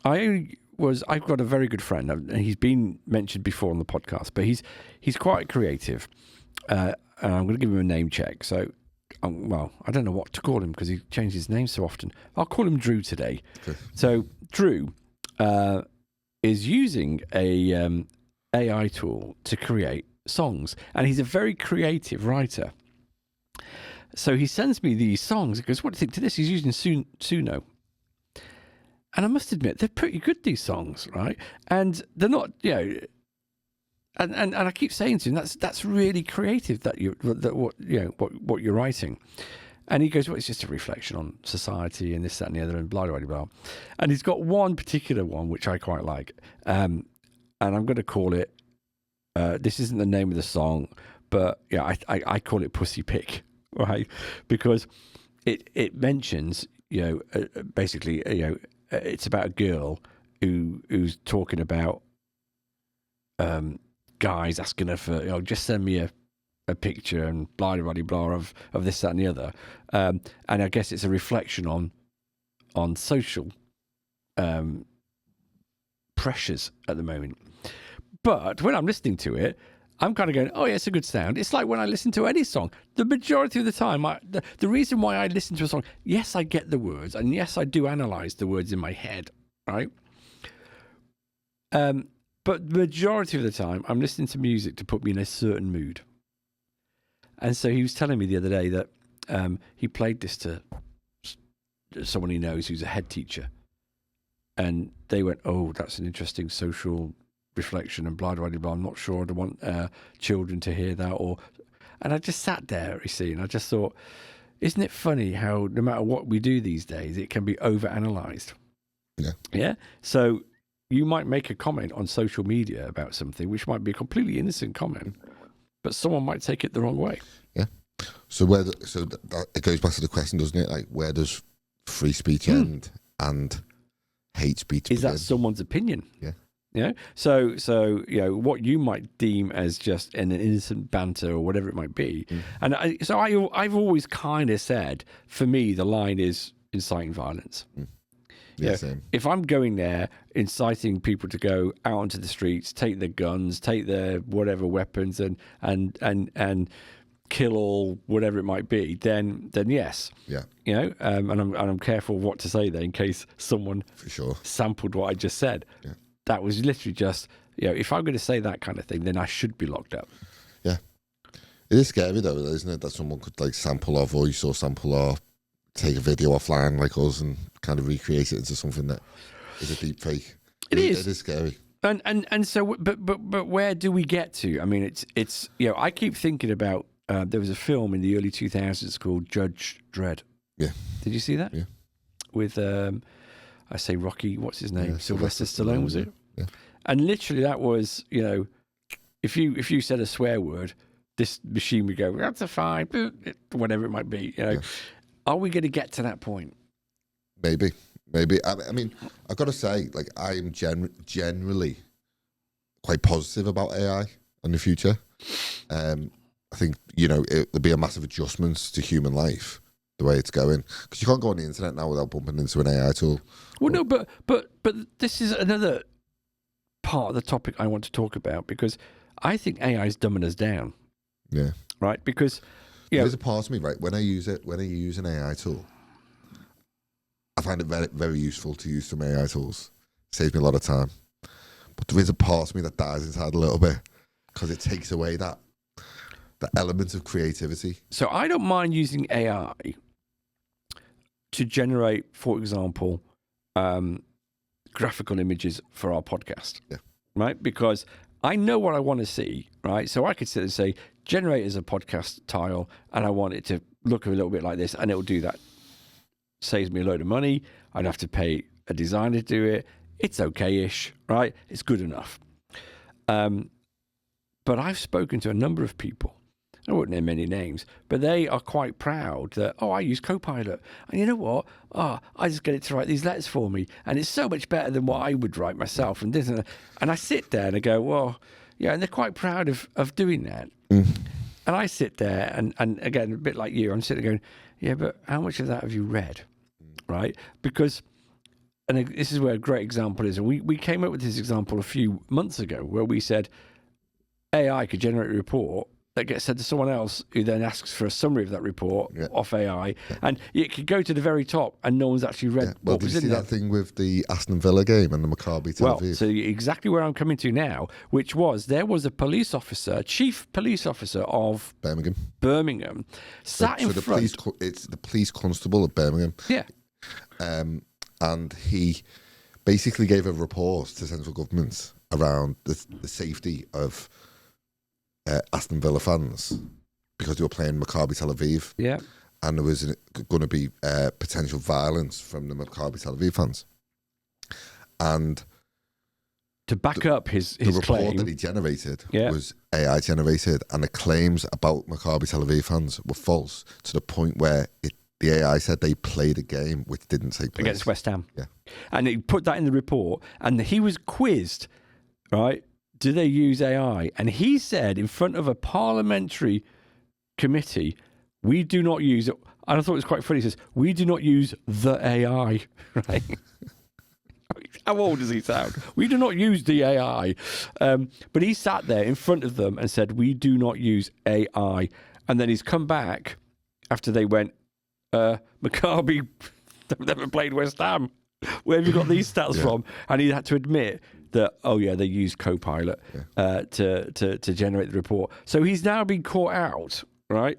I've got a very good friend, and he's been mentioned before on the podcast, but he's quite creative. And I'm going to give him a name check. So, well, I don't know what to call him because he changes his name so often. I'll call him Drew today. Okay. So Drew is using a AI tool to create songs, and he's a very creative writer. So he sends me these songs. He goes, "What do you think to this?" He's using Suno. And I must admit, they're pretty good, these songs, right? And they're not, you know, and I keep saying to him, that's really creative what you're writing. And he goes, well, it's just a reflection on society and this, that, and the other, and blah, blah, blah. And he's got one particular one which I quite like, and I'm going to call it. This isn't the name of the song, but yeah, I call it Pussy Pick, right? Because it mentions, you know, basically, you know, it's about a girl who's talking about guys asking her for, you know, just send me a picture and blah blah blah of this, that, and the other, and I guess it's a reflection on social pressures at the moment. But when I'm listening to it, I'm kind of going, oh yeah, it's a good sound. It's like when I listen to any song. The majority of the time, the reason why I listen to a song, yes, I get the words, and yes, I do analyze the words in my head, right? But the majority of the time, I'm listening to music to put me in a certain mood. And so he was telling me the other day that he played this to someone he knows who's a head teacher. And they went, oh, that's an interesting social reflection and blah, blah, blah. I'm not sure I want children to hear that. And I just sat there, you see, and I just thought, isn't it funny how no matter what we do these days, it can be overanalyzed? Yeah. Yeah? So you might make a comment on social media about something, which might be a completely innocent comment, but someone might take it the wrong way. Yeah. So it goes back to the question, doesn't it? Like, where does free speech end and hate speech begin? Is that someone's opinion? Yeah. Yeah. So you know what you might deem as just an innocent banter or whatever it might be, and I've always kind of said, for me, the line is inciting violence. Yeah, same. If I'm going there inciting people to go out onto the streets, take their guns, take their whatever weapons, and kill all whatever it might be, then yes. Yeah. You know, and I'm careful what to say there in case someone for sure sampled what I just said. Yeah. That was literally just, you know, if I'm going to say that kind of thing, then I should be locked up. Yeah. It is scary though, isn't it? That someone could like sample our voice or sample our, take a video offline like us and kind of recreate it into something that is a deep fake. It is. It is scary. And so, but where do we get to? I mean, it's you know, I keep thinking about, there was a film in the early 2000s called Judge Dredd. Yeah. Did you see that? Yeah. With, I say Rocky, what's his name? Yeah, Sylvester Stallone, was it? Yeah. And literally that was, you know, if you said a swear word, this machine would go, that's a fine, whatever it might be, you know. Yeah. Are we going to get to that point? Maybe. I mean, I've got to say, like, I am generally quite positive about AI in the future. I think, there'll be a massive adjustments to human life, the way it's going. Because you can't go on the internet now without bumping into an AI tool. Well, no, but this is another part of the topic I want to talk about, because I think AI is dumbing us down. Yeah. Right? Because, there's a part of me, right, when I use an AI tool, I find it very, very useful to use some AI tools. Saves me a lot of time. But there is a part of me that dies inside a little bit, because it takes away that element of creativity. So I don't mind using AI to generate, for example, graphical images for our podcast. Yeah. Right? Because I know what I want to see, right? So I could sit and say, generate as a podcast tile, and I want it to look a little bit like this, and it'll do that. Saves me a load of money. I'd have to pay a designer to do it. It's okay-ish, right? It's good enough. But I've spoken to a number of people. I won't name any names, but they are quite proud that, I use Copilot. And you know what? I just get it to write these letters for me. And it's so much better than what I would write myself. And this and I sit there and I go, well, yeah, and they're quite proud of doing that. Mm. And I sit there and again, a bit like you, I'm sitting there going, yeah, but how much of that have you read? Right? Because, and this is where a great example is. And we came up with this example a few months ago where we said AI could generate a report that gets sent to someone else who then asks for a summary of that report off AI. Yeah. And it could go to the very top and no one's actually read Well, did you see that thing with the Aston Villa game and the Maccabi Tel Aviv? Well, so exactly where I'm coming to now, which was there was a police officer, chief police officer of Birmingham, sat in front. It's the police constable of Birmingham. Yeah. And he basically gave a report to central government around the safety of Aston Villa fans because they were playing Maccabi Tel Aviv. Yeah. And there was going to be potential violence from the Maccabi Tel Aviv fans. And to back up his report claim that he generated was AI generated, and the claims about Maccabi Tel Aviv fans were false to the point where the AI said they played a game which didn't take place. Against West Ham. Yeah. And he put that in the report, and he was quizzed, right? Do they use AI? And he said in front of a parliamentary committee, we do not use it. And I thought it was quite funny. He says, we do not use the AI, right? How old does he sound? We do not use the AI. But he sat there in front of them and said, we do not use AI. And then he's come back after they went, Maccabi never played West Ham. Where have you got these stats from? And he had to admit that, they used Copilot to generate the report. So he's now been caught out, right?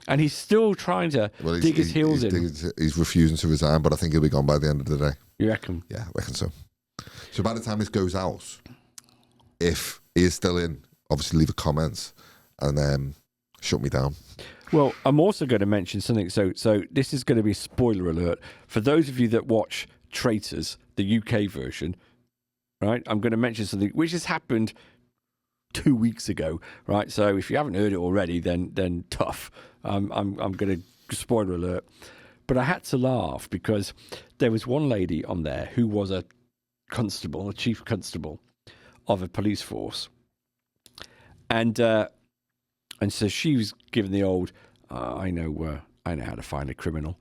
And he's still trying to dig his heels in. He's refusing to resign, but I think he'll be gone by the end of the day. You reckon? Yeah, I reckon so. So by the time this goes out, if he is still in, obviously leave a comment and shut me down. Well, I'm also going to mention something. So this is going to be a spoiler alert. For those of you that watch Traitors, the UK version, right? I'm going to mention something which has happened 2 weeks ago, right? So if you haven't heard it already, then tough. I'm going to spoiler alert. But I had to laugh because there was one lady on there who was a chief constable of a police force. And so she was given the old, I know how to find a criminal.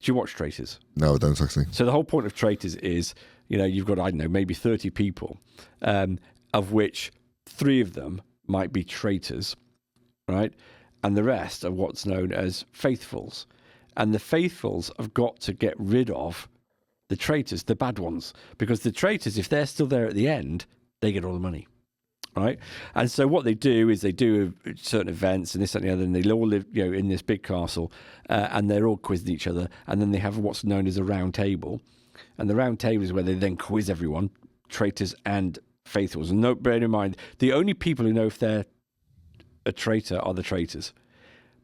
Do you watch Traitors? No, I don't actually. So the whole point of Traitors is, you've got, maybe 30 people, of which 3 of them might be traitors, right? And the rest are what's known as faithfuls. And the faithfuls have got to get rid of the traitors, the bad ones. Because the traitors, if they're still there at the end, they get all the money. Right, and so what they do is they do certain events and this and the other, and they all live, in this big castle, and they're all quizzing each other, and then they have what's known as a round table, and the round table is where they then quiz everyone, traitors and faithfuls. And bear in mind, the only people who know if they're a traitor are the traitors,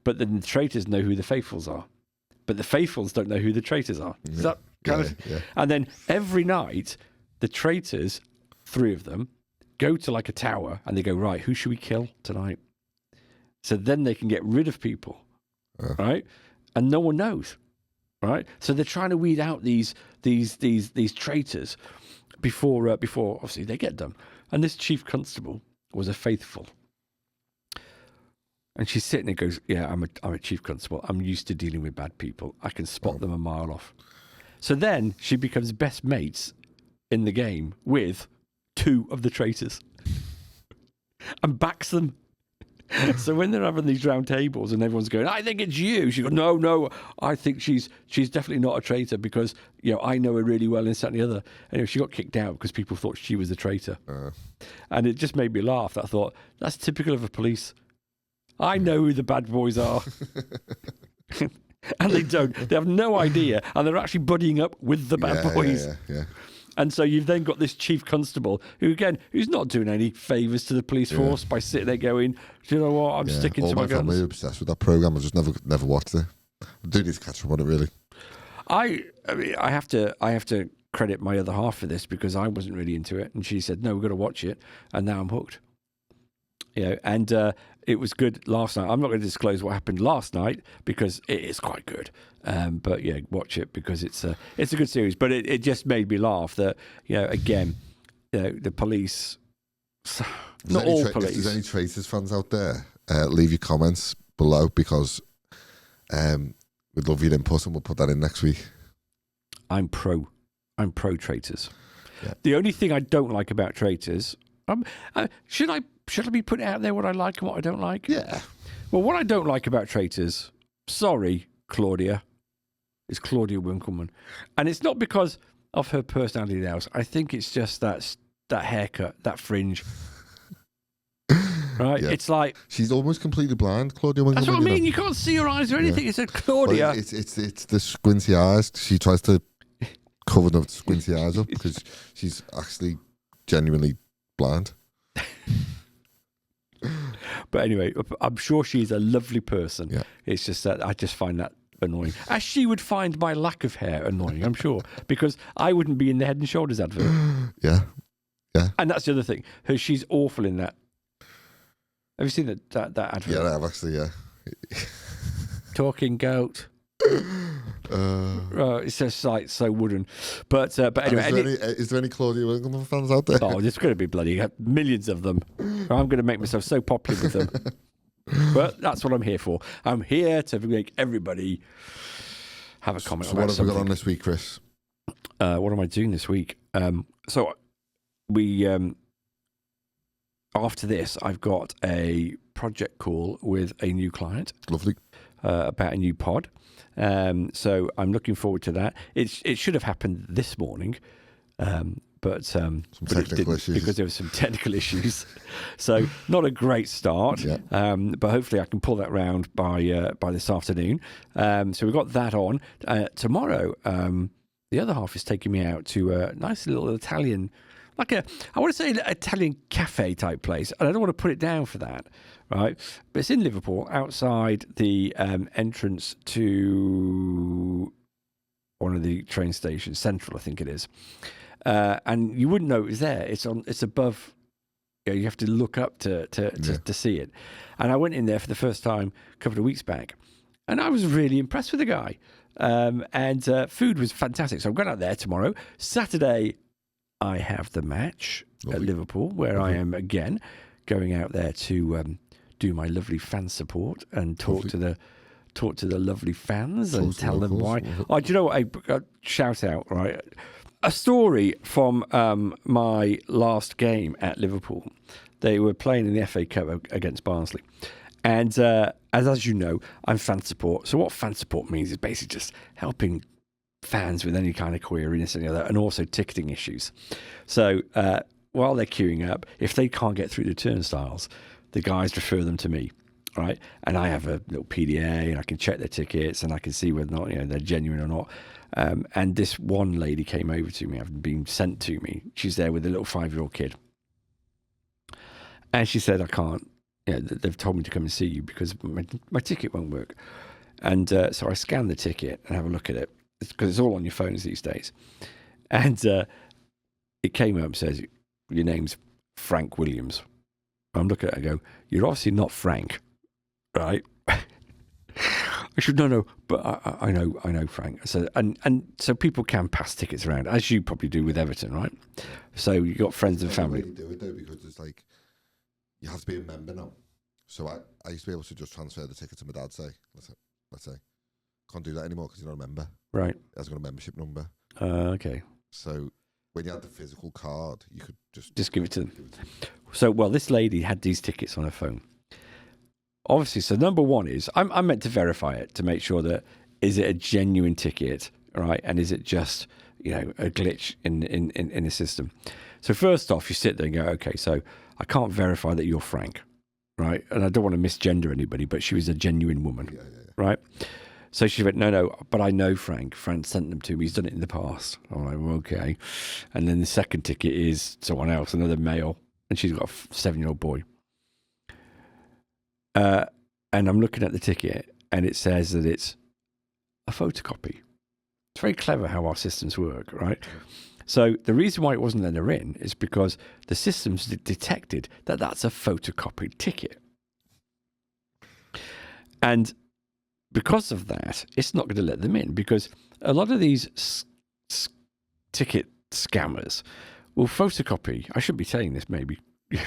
but then the traitors know who the faithfuls are, but the faithfuls don't know who the traitors are. Is that kind of? Yeah. And then every night, the traitors, 3 of them, go to like a tower and they go, right, who should we kill tonight? So then they can get rid of people, right? And no one knows. right? So they're trying to weed out these traitors before obviously they get done. And this chief constable was a faithful. And she's sitting there, goes, "Yeah, I'm a chief constable. I'm used to dealing with bad people. I can spot them a mile off." So then she becomes best mates in the game with 2 of the traitors and backs them. So when they're having these round tables and everyone's going, "I think it's you," she goes, "No, I think she's definitely not a traitor because I know her really well and this, that, and the other." Anyway, she got kicked out because people thought she was the traitor, and it just made me laugh. I thought that's typical of the police. I know who the bad boys are, and they don't. They have no idea, and they're actually buddying up with the bad boys. Yeah. And so you've then got this chief constable who's not doing any favours to the police force by sitting there going, "Do you know what? I'm sticking to my guns." All my family are obsessed with that programme. I just never watched it. I do need to catch up on it, really. I mean, I have to credit my other half for this because I wasn't really into it, and she said, "No, we've got to watch it," and now I'm hooked. And it was good last night. I'm not going to disclose what happened last night because it is quite good. But yeah, watch it because it's a good series. But it just made me laugh that again, the police. Not all police. If there's any Traitors fans out there, leave your comments below because we'd love your input and we'll put that in next week. I'm pro traitors. Yeah. The only thing I don't like about traitors, should I be putting out there what I like and what I don't like? Yeah. Well, what I don't like about traitors, sorry, Claudia, is Claudia Winkleman, and it's not because of her personality else. I think it's just that haircut, that fringe. Right? Yeah. It's like she's almost completely blind, Claudia Winkleman. That's what I mean. You can't see her eyes or anything. Yeah. It's a Claudia. Well, it's the squinty eyes. She tries to cover the squinty eyes up because she's actually genuinely blind. But anyway, I'm sure she's a lovely person. Yeah. It's just that I just find that annoying. As she would find my lack of hair annoying, I'm sure, because I wouldn't be in the Head and Shoulders advert. Yeah. And that's the other thing. She's awful in that. Have you seen that advert? Yeah, I have actually, yeah. Talking goat. It's just like so wooden. But anyway. Is there any Claudia Winkleman fans out there? Oh, there's going to be bloody millions of them. I'm going to make myself so popular with them. But that's what I'm here for. I'm here to make everybody have a comment. So what have we got on this week, Chris? What am I doing this week? So we after this, I've got a project call with a new client. Lovely. About a new pod. So I'm looking forward to that. It should have happened this morning, but it didn't because there were some technical issues. So not a great start. Yeah. But hopefully I can pull that round by this afternoon. So we've got that on tomorrow. The other half is taking me out to a nice little Italian, I want to say an Italian cafe type place, and I don't want to put it down for that. Right, but it's in Liverpool, outside the entrance to one of the train stations, Central, I think it is. And you wouldn't know it was there. It's above. You have to look up to see it. And I went in there for the first time a couple of weeks back, and I was really impressed with the guy. And food was fantastic. So I'm going out there tomorrow. Saturday, I have the match at Liverpool, where I am again going out there to do my lovely fan support and talk to the lovely fans and tell them why. Oh, do you know what? A shout out, right? A story from my last game at Liverpool. They were playing in the FA Cup against Barnsley. And as you know, I'm fan support. So what fan support means is basically just helping fans with any kind of query and also ticketing issues. So while they're queuing up, if they can't get through the turnstiles, the guys refer them to me, right? And I have a little PDA, and I can check their tickets, and I can see whether or not they're genuine or not. And this one lady came over to me, having been sent to me. She's there with a little 5-year-old kid, and she said, "I can't. They've told me to come and see you because my ticket won't work." And so I scanned the ticket and have a look at it because it's all on your phones these days. And it came up and says, "Your name's Frank Williams." I'm looking at it and go, "You're obviously not Frank, right?" I should no, but I know, Frank. So and so people can pass tickets around, as you probably do with Everton, right? So you got friends and family. You do it though, because it's like you have to be a member now. So I used to be able to just transfer the ticket to my dad. Let's say, can't do that anymore because you're not a member. Right. It hasn't got a membership number. Okay. So when you had the physical card, you could just give it to them. So this lady had these tickets on her phone. Obviously, so number one is I'm meant to verify it to make sure that is it a genuine ticket, right? And is it just a glitch in the system? So first off, you sit there and go, okay, so I can't verify that you're Frank, right? And I don't want to misgender anybody, but she was a genuine woman, right? So she went, no, but I know Frank. Frank sent them to me. He's done it in the past. I'm like, well, okay. And then the second ticket is someone else, another male, and she's got a 7-year-old boy. And I'm looking at the ticket, and it says that it's a photocopy. It's very clever how our systems work, right? So the reason why it wasn't letting her in is because the systems detected that that's a photocopied ticket. And because of that, it's not going to let them in, because a lot of these ticket scammers will photocopy. I shouldn't be saying this maybe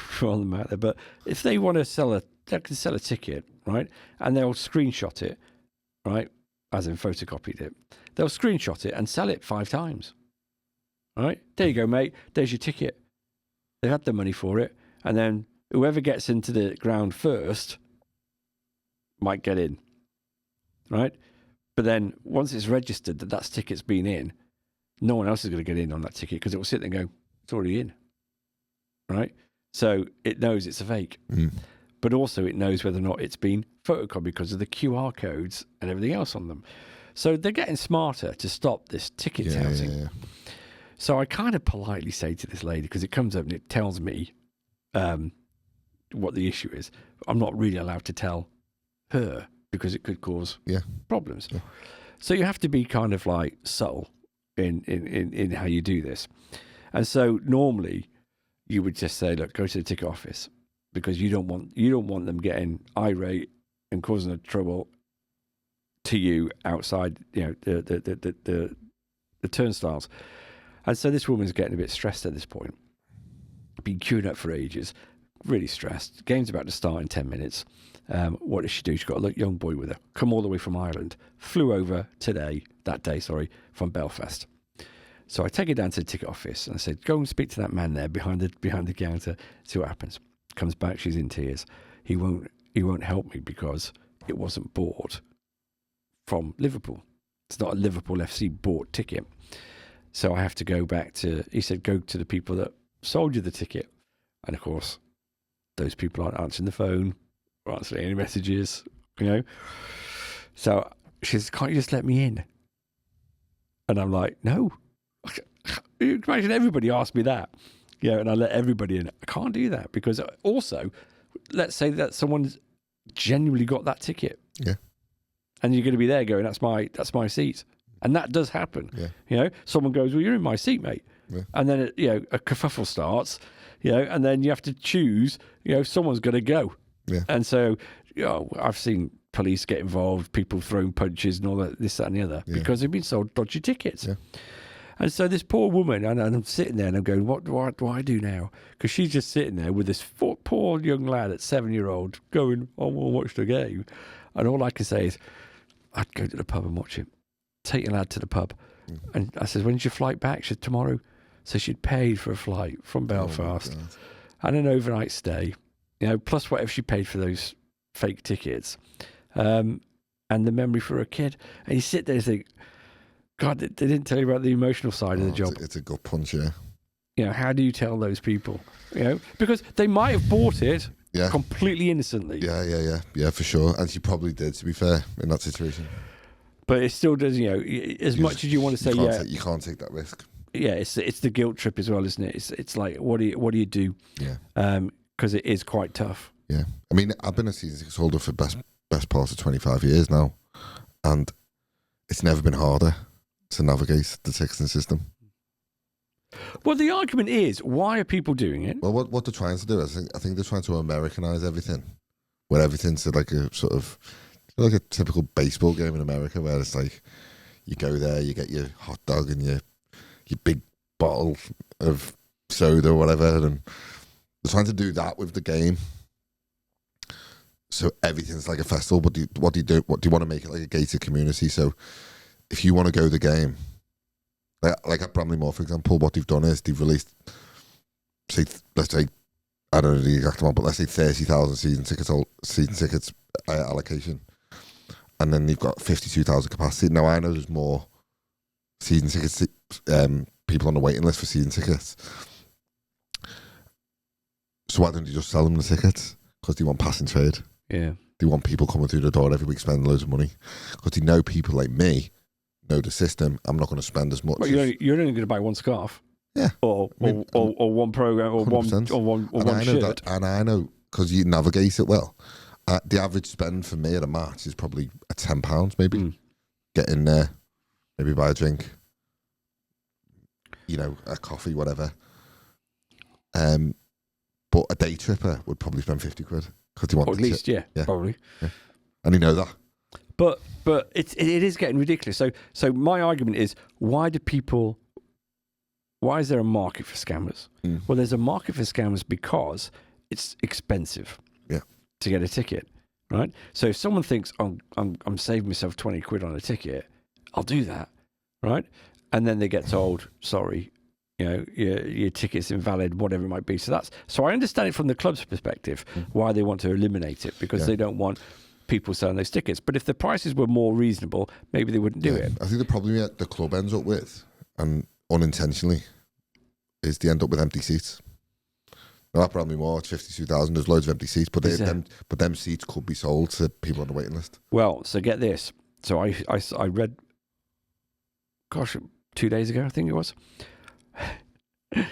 for all them out there, but if they want to they can sell a ticket, right? And they'll screenshot it, right? As in photocopied it. They'll screenshot it and sell it 5 times. All right? There you go, mate. There's your ticket. They've had the money for it. And then whoever gets into the ground first might get in. Right? But then once it's registered that ticket's been in, no one else is going to get in on that ticket because it will sit there and go, it's already in. Right? So it knows it's a fake. But also it knows whether or not it's been photocopied because of the QR codes and everything else on them. So they're getting smarter to stop this ticket touting. Yeah. So I kind of politely say to this lady, because it comes up and it tells me what the issue is. I'm not really allowed to tell her because it could cause problems. Yeah. So you have to be kind of like subtle in how you do this. And so normally you would just say, look, go to the ticket office, because you don't want them getting irate and causing a trouble to you outside, the turnstiles. And so this woman's getting a bit stressed at this point. Been queuing up for ages, really stressed. Game's about to start in 10 minutes. What does she do? She's got a young boy with her. Come all the way from Ireland. Flew over that day, from Belfast. So I take her down to the ticket office and I said, go and speak to that man there behind the counter. See what happens. Comes back, she's in tears. He won't help me because it wasn't bought from Liverpool. It's not a Liverpool FC bought ticket. So I have to go back he said, go to the people that sold you the ticket. And of course, those people aren't answering the phone, or answering any messages, So she says, can't you just let me in? And I'm like, no. Imagine everybody asked me that. And I let everybody in. I can't do that because also, let's say that someone's genuinely got that ticket. Yeah. And you're going to be there going, that's my seat. And that does happen. Yeah. Someone goes, well, you're in my seat, mate. Yeah. And then, a kerfuffle starts, and then you have to choose, someone's going to go. Yeah. And so, I've seen police get involved, people throwing punches and all that, this, that, and the other, because they've been sold dodgy tickets. Yeah. And so this poor woman, and I'm sitting there and I'm going, what do I do now? Because she's just sitting there with this poor young lad at 7-year-old going, I want to watch the game. And all I can say is, I'd go to the pub and watch it. Take your lad to the pub. And I said, when's your flight back? She said, tomorrow. So she'd paid for a flight from Belfast and an overnight stay, plus whatever she paid for those fake tickets, and the memory for her kid. And you sit there and think, God, they didn't tell you about the emotional side of the job. It's a gut punch, yeah. How do you tell those people? Because they might have bought it completely innocently. Yeah, for sure. And she probably did, to be fair, in that situation. But it still does, as much as you want to say, you can't take that risk. Yeah, it's the guilt trip as well, isn't it? It's like, what do you do? Yeah. Because it is quite tough. Yeah. I mean, I've been a season ticket holder for best part of 25 years now, and it's never been harder to navigate the ticketing system. Well, the argument is, why are people doing it? Well, what they're trying to do, I think they're trying to Americanize everything, where everything's like a sort of like a typical baseball game in America where it's like you go there, you get your hot dog and your big bottle of soda or whatever, and they're trying to do that with the game. So everything's like a festival. But what do you do? What do you want to make it like a gated community? So if you want to go to the game, like at Bramley Moor, for example, what they've done is they've released, let's say, I don't know the exact amount, but let's say 30,000 season tickets allocation, and then they've got 52,000 capacity. Now I know there's more season tickets, people on the waiting list for season tickets. So why don't you just sell them the tickets? Because they want passing trade. Yeah. They want people coming through the door every week spending loads of money. Because they know people like me know the system. I'm not going to spend as much. Well, you're only going to buy one scarf. Yeah. Or one program or 100%. one shirt. And I know, because you navigate it well. The average spend for me at a match is probably at £10 maybe. Get in there, maybe buy a drink, a coffee, whatever. But a day tripper would probably spend 50 quid because he wants at least, yeah, probably. Yeah. And you know that. But it is getting ridiculous. So my argument is, why is there a market for scammers? Well, there's a market for scammers because it's expensive to get a ticket, right? So if someone thinks, I'm saving myself 20 quid on a ticket, I'll do that, right? And then they get told, sorry, your ticket's invalid, whatever it might be. So I understand it from the club's perspective, why they want to eliminate it, because they don't want people selling those tickets. But if the prices were more reasonable, maybe they wouldn't do it. I think the problem the club ends up with, and unintentionally, is they end up with empty seats. Now, that probably more. It's 52,000. There's loads of empty seats, but them seats could be sold to people on the waiting list. Well, so get this. So I read, 2 days ago, I think it was. I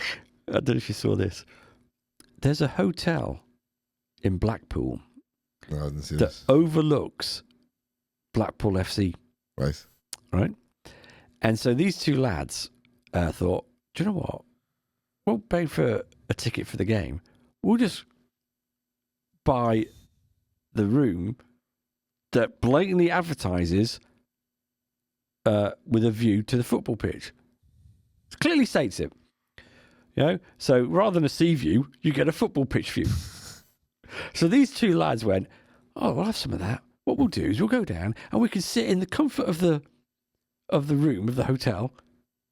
don't know if you saw this. There's a hotel in Blackpool that overlooks Blackpool FC. Right? And so these two lads thought, do you know what? We'll pay for a ticket for the game. We'll just buy the room that blatantly advertises with a view to the football pitch. It clearly states it. So rather than a sea view, you get a football pitch view. So these two lads went, oh, we'll have some of that. What we'll do is we'll go down and we can sit in the comfort of the room of the hotel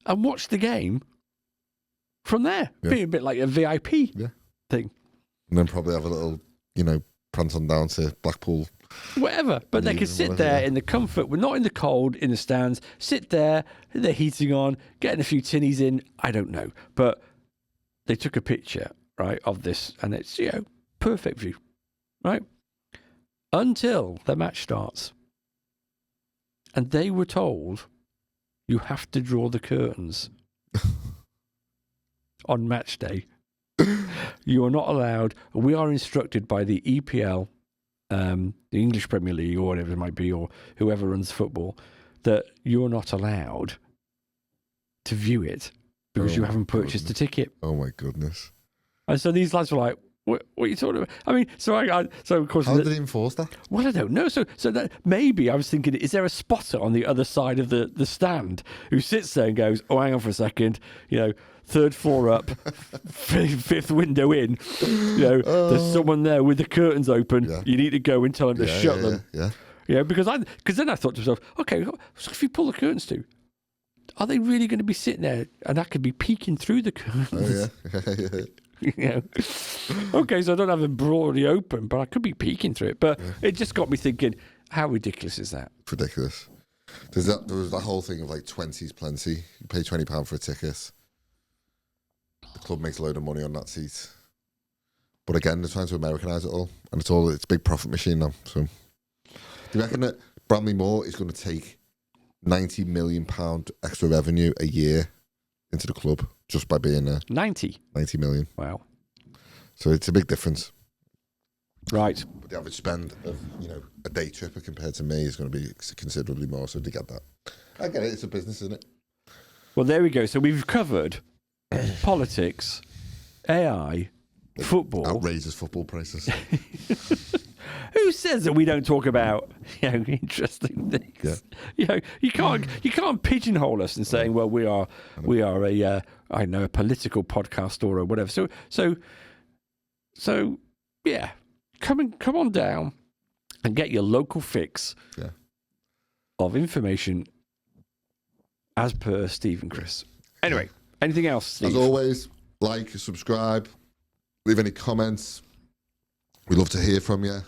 and watch the game from there. Be a bit like a VIP thing. And then probably have a little, prance on down to Blackpool. Whatever. But they could sit there in the comfort. We're not in the cold, in the stands. Sit there, the heating on, getting a few tinnies in. I don't know. But they took a picture, right, of this, and it's, perfect view, right? Until the match starts. And they were told, you have to draw the curtains on match day. You are not allowed. We are instructed by the EPL, the English Premier League, or whatever it might be, or whoever runs football, that you're not allowed to view it because you haven't purchased a ticket. Oh my goodness! And so these lads were like, "What are you talking about?" I mean, so of course, how did they enforce that? Well, I don't know. So that maybe I was thinking, is there a spotter on the other side of the stand who sits there and goes, "Oh, hang on for a second, third floor up, fifth window in, there's someone there with the curtains open. Yeah. You need to go and tell them to shut them." Yeah. Because then I thought to myself, okay, so if you pull the curtains to, are they really going to be sitting there and I could be peeking through the curtains? Oh, yeah. Okay, so I don't have them broadly open, but I could be peeking through it. But it just got me thinking, how ridiculous is that? It's ridiculous. There was that whole thing of like 20's plenty. You pay £20 for a ticket. The club makes a load of money on that seat. But again, they're trying to Americanise it all. And it's a big profit machine now. So do you reckon that Bramley Moor is going to take £90 million extra revenue a year into the club just by being there? 90 million. Wow. So it's a big difference. Right. But the average spend of, a day tripper compared to me is going to be considerably more. So they get that. I get it. It's a business, isn't it? Well, there we go. So we've covered politics, AI, football. Outrageous football prices. who says that we don't talk about interesting things? Yeah. You can't pigeonhole us and saying, well, we are a I don't know, a political podcast or whatever. So yeah, come on down and get your local fix of information as per Steve and Chris. Anyway, anything else, Steve? As always, like, subscribe, leave any comments. We'd love to hear from you.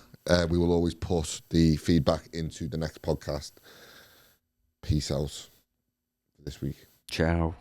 We will always put the feedback into the next podcast. Peace out for this week. Ciao.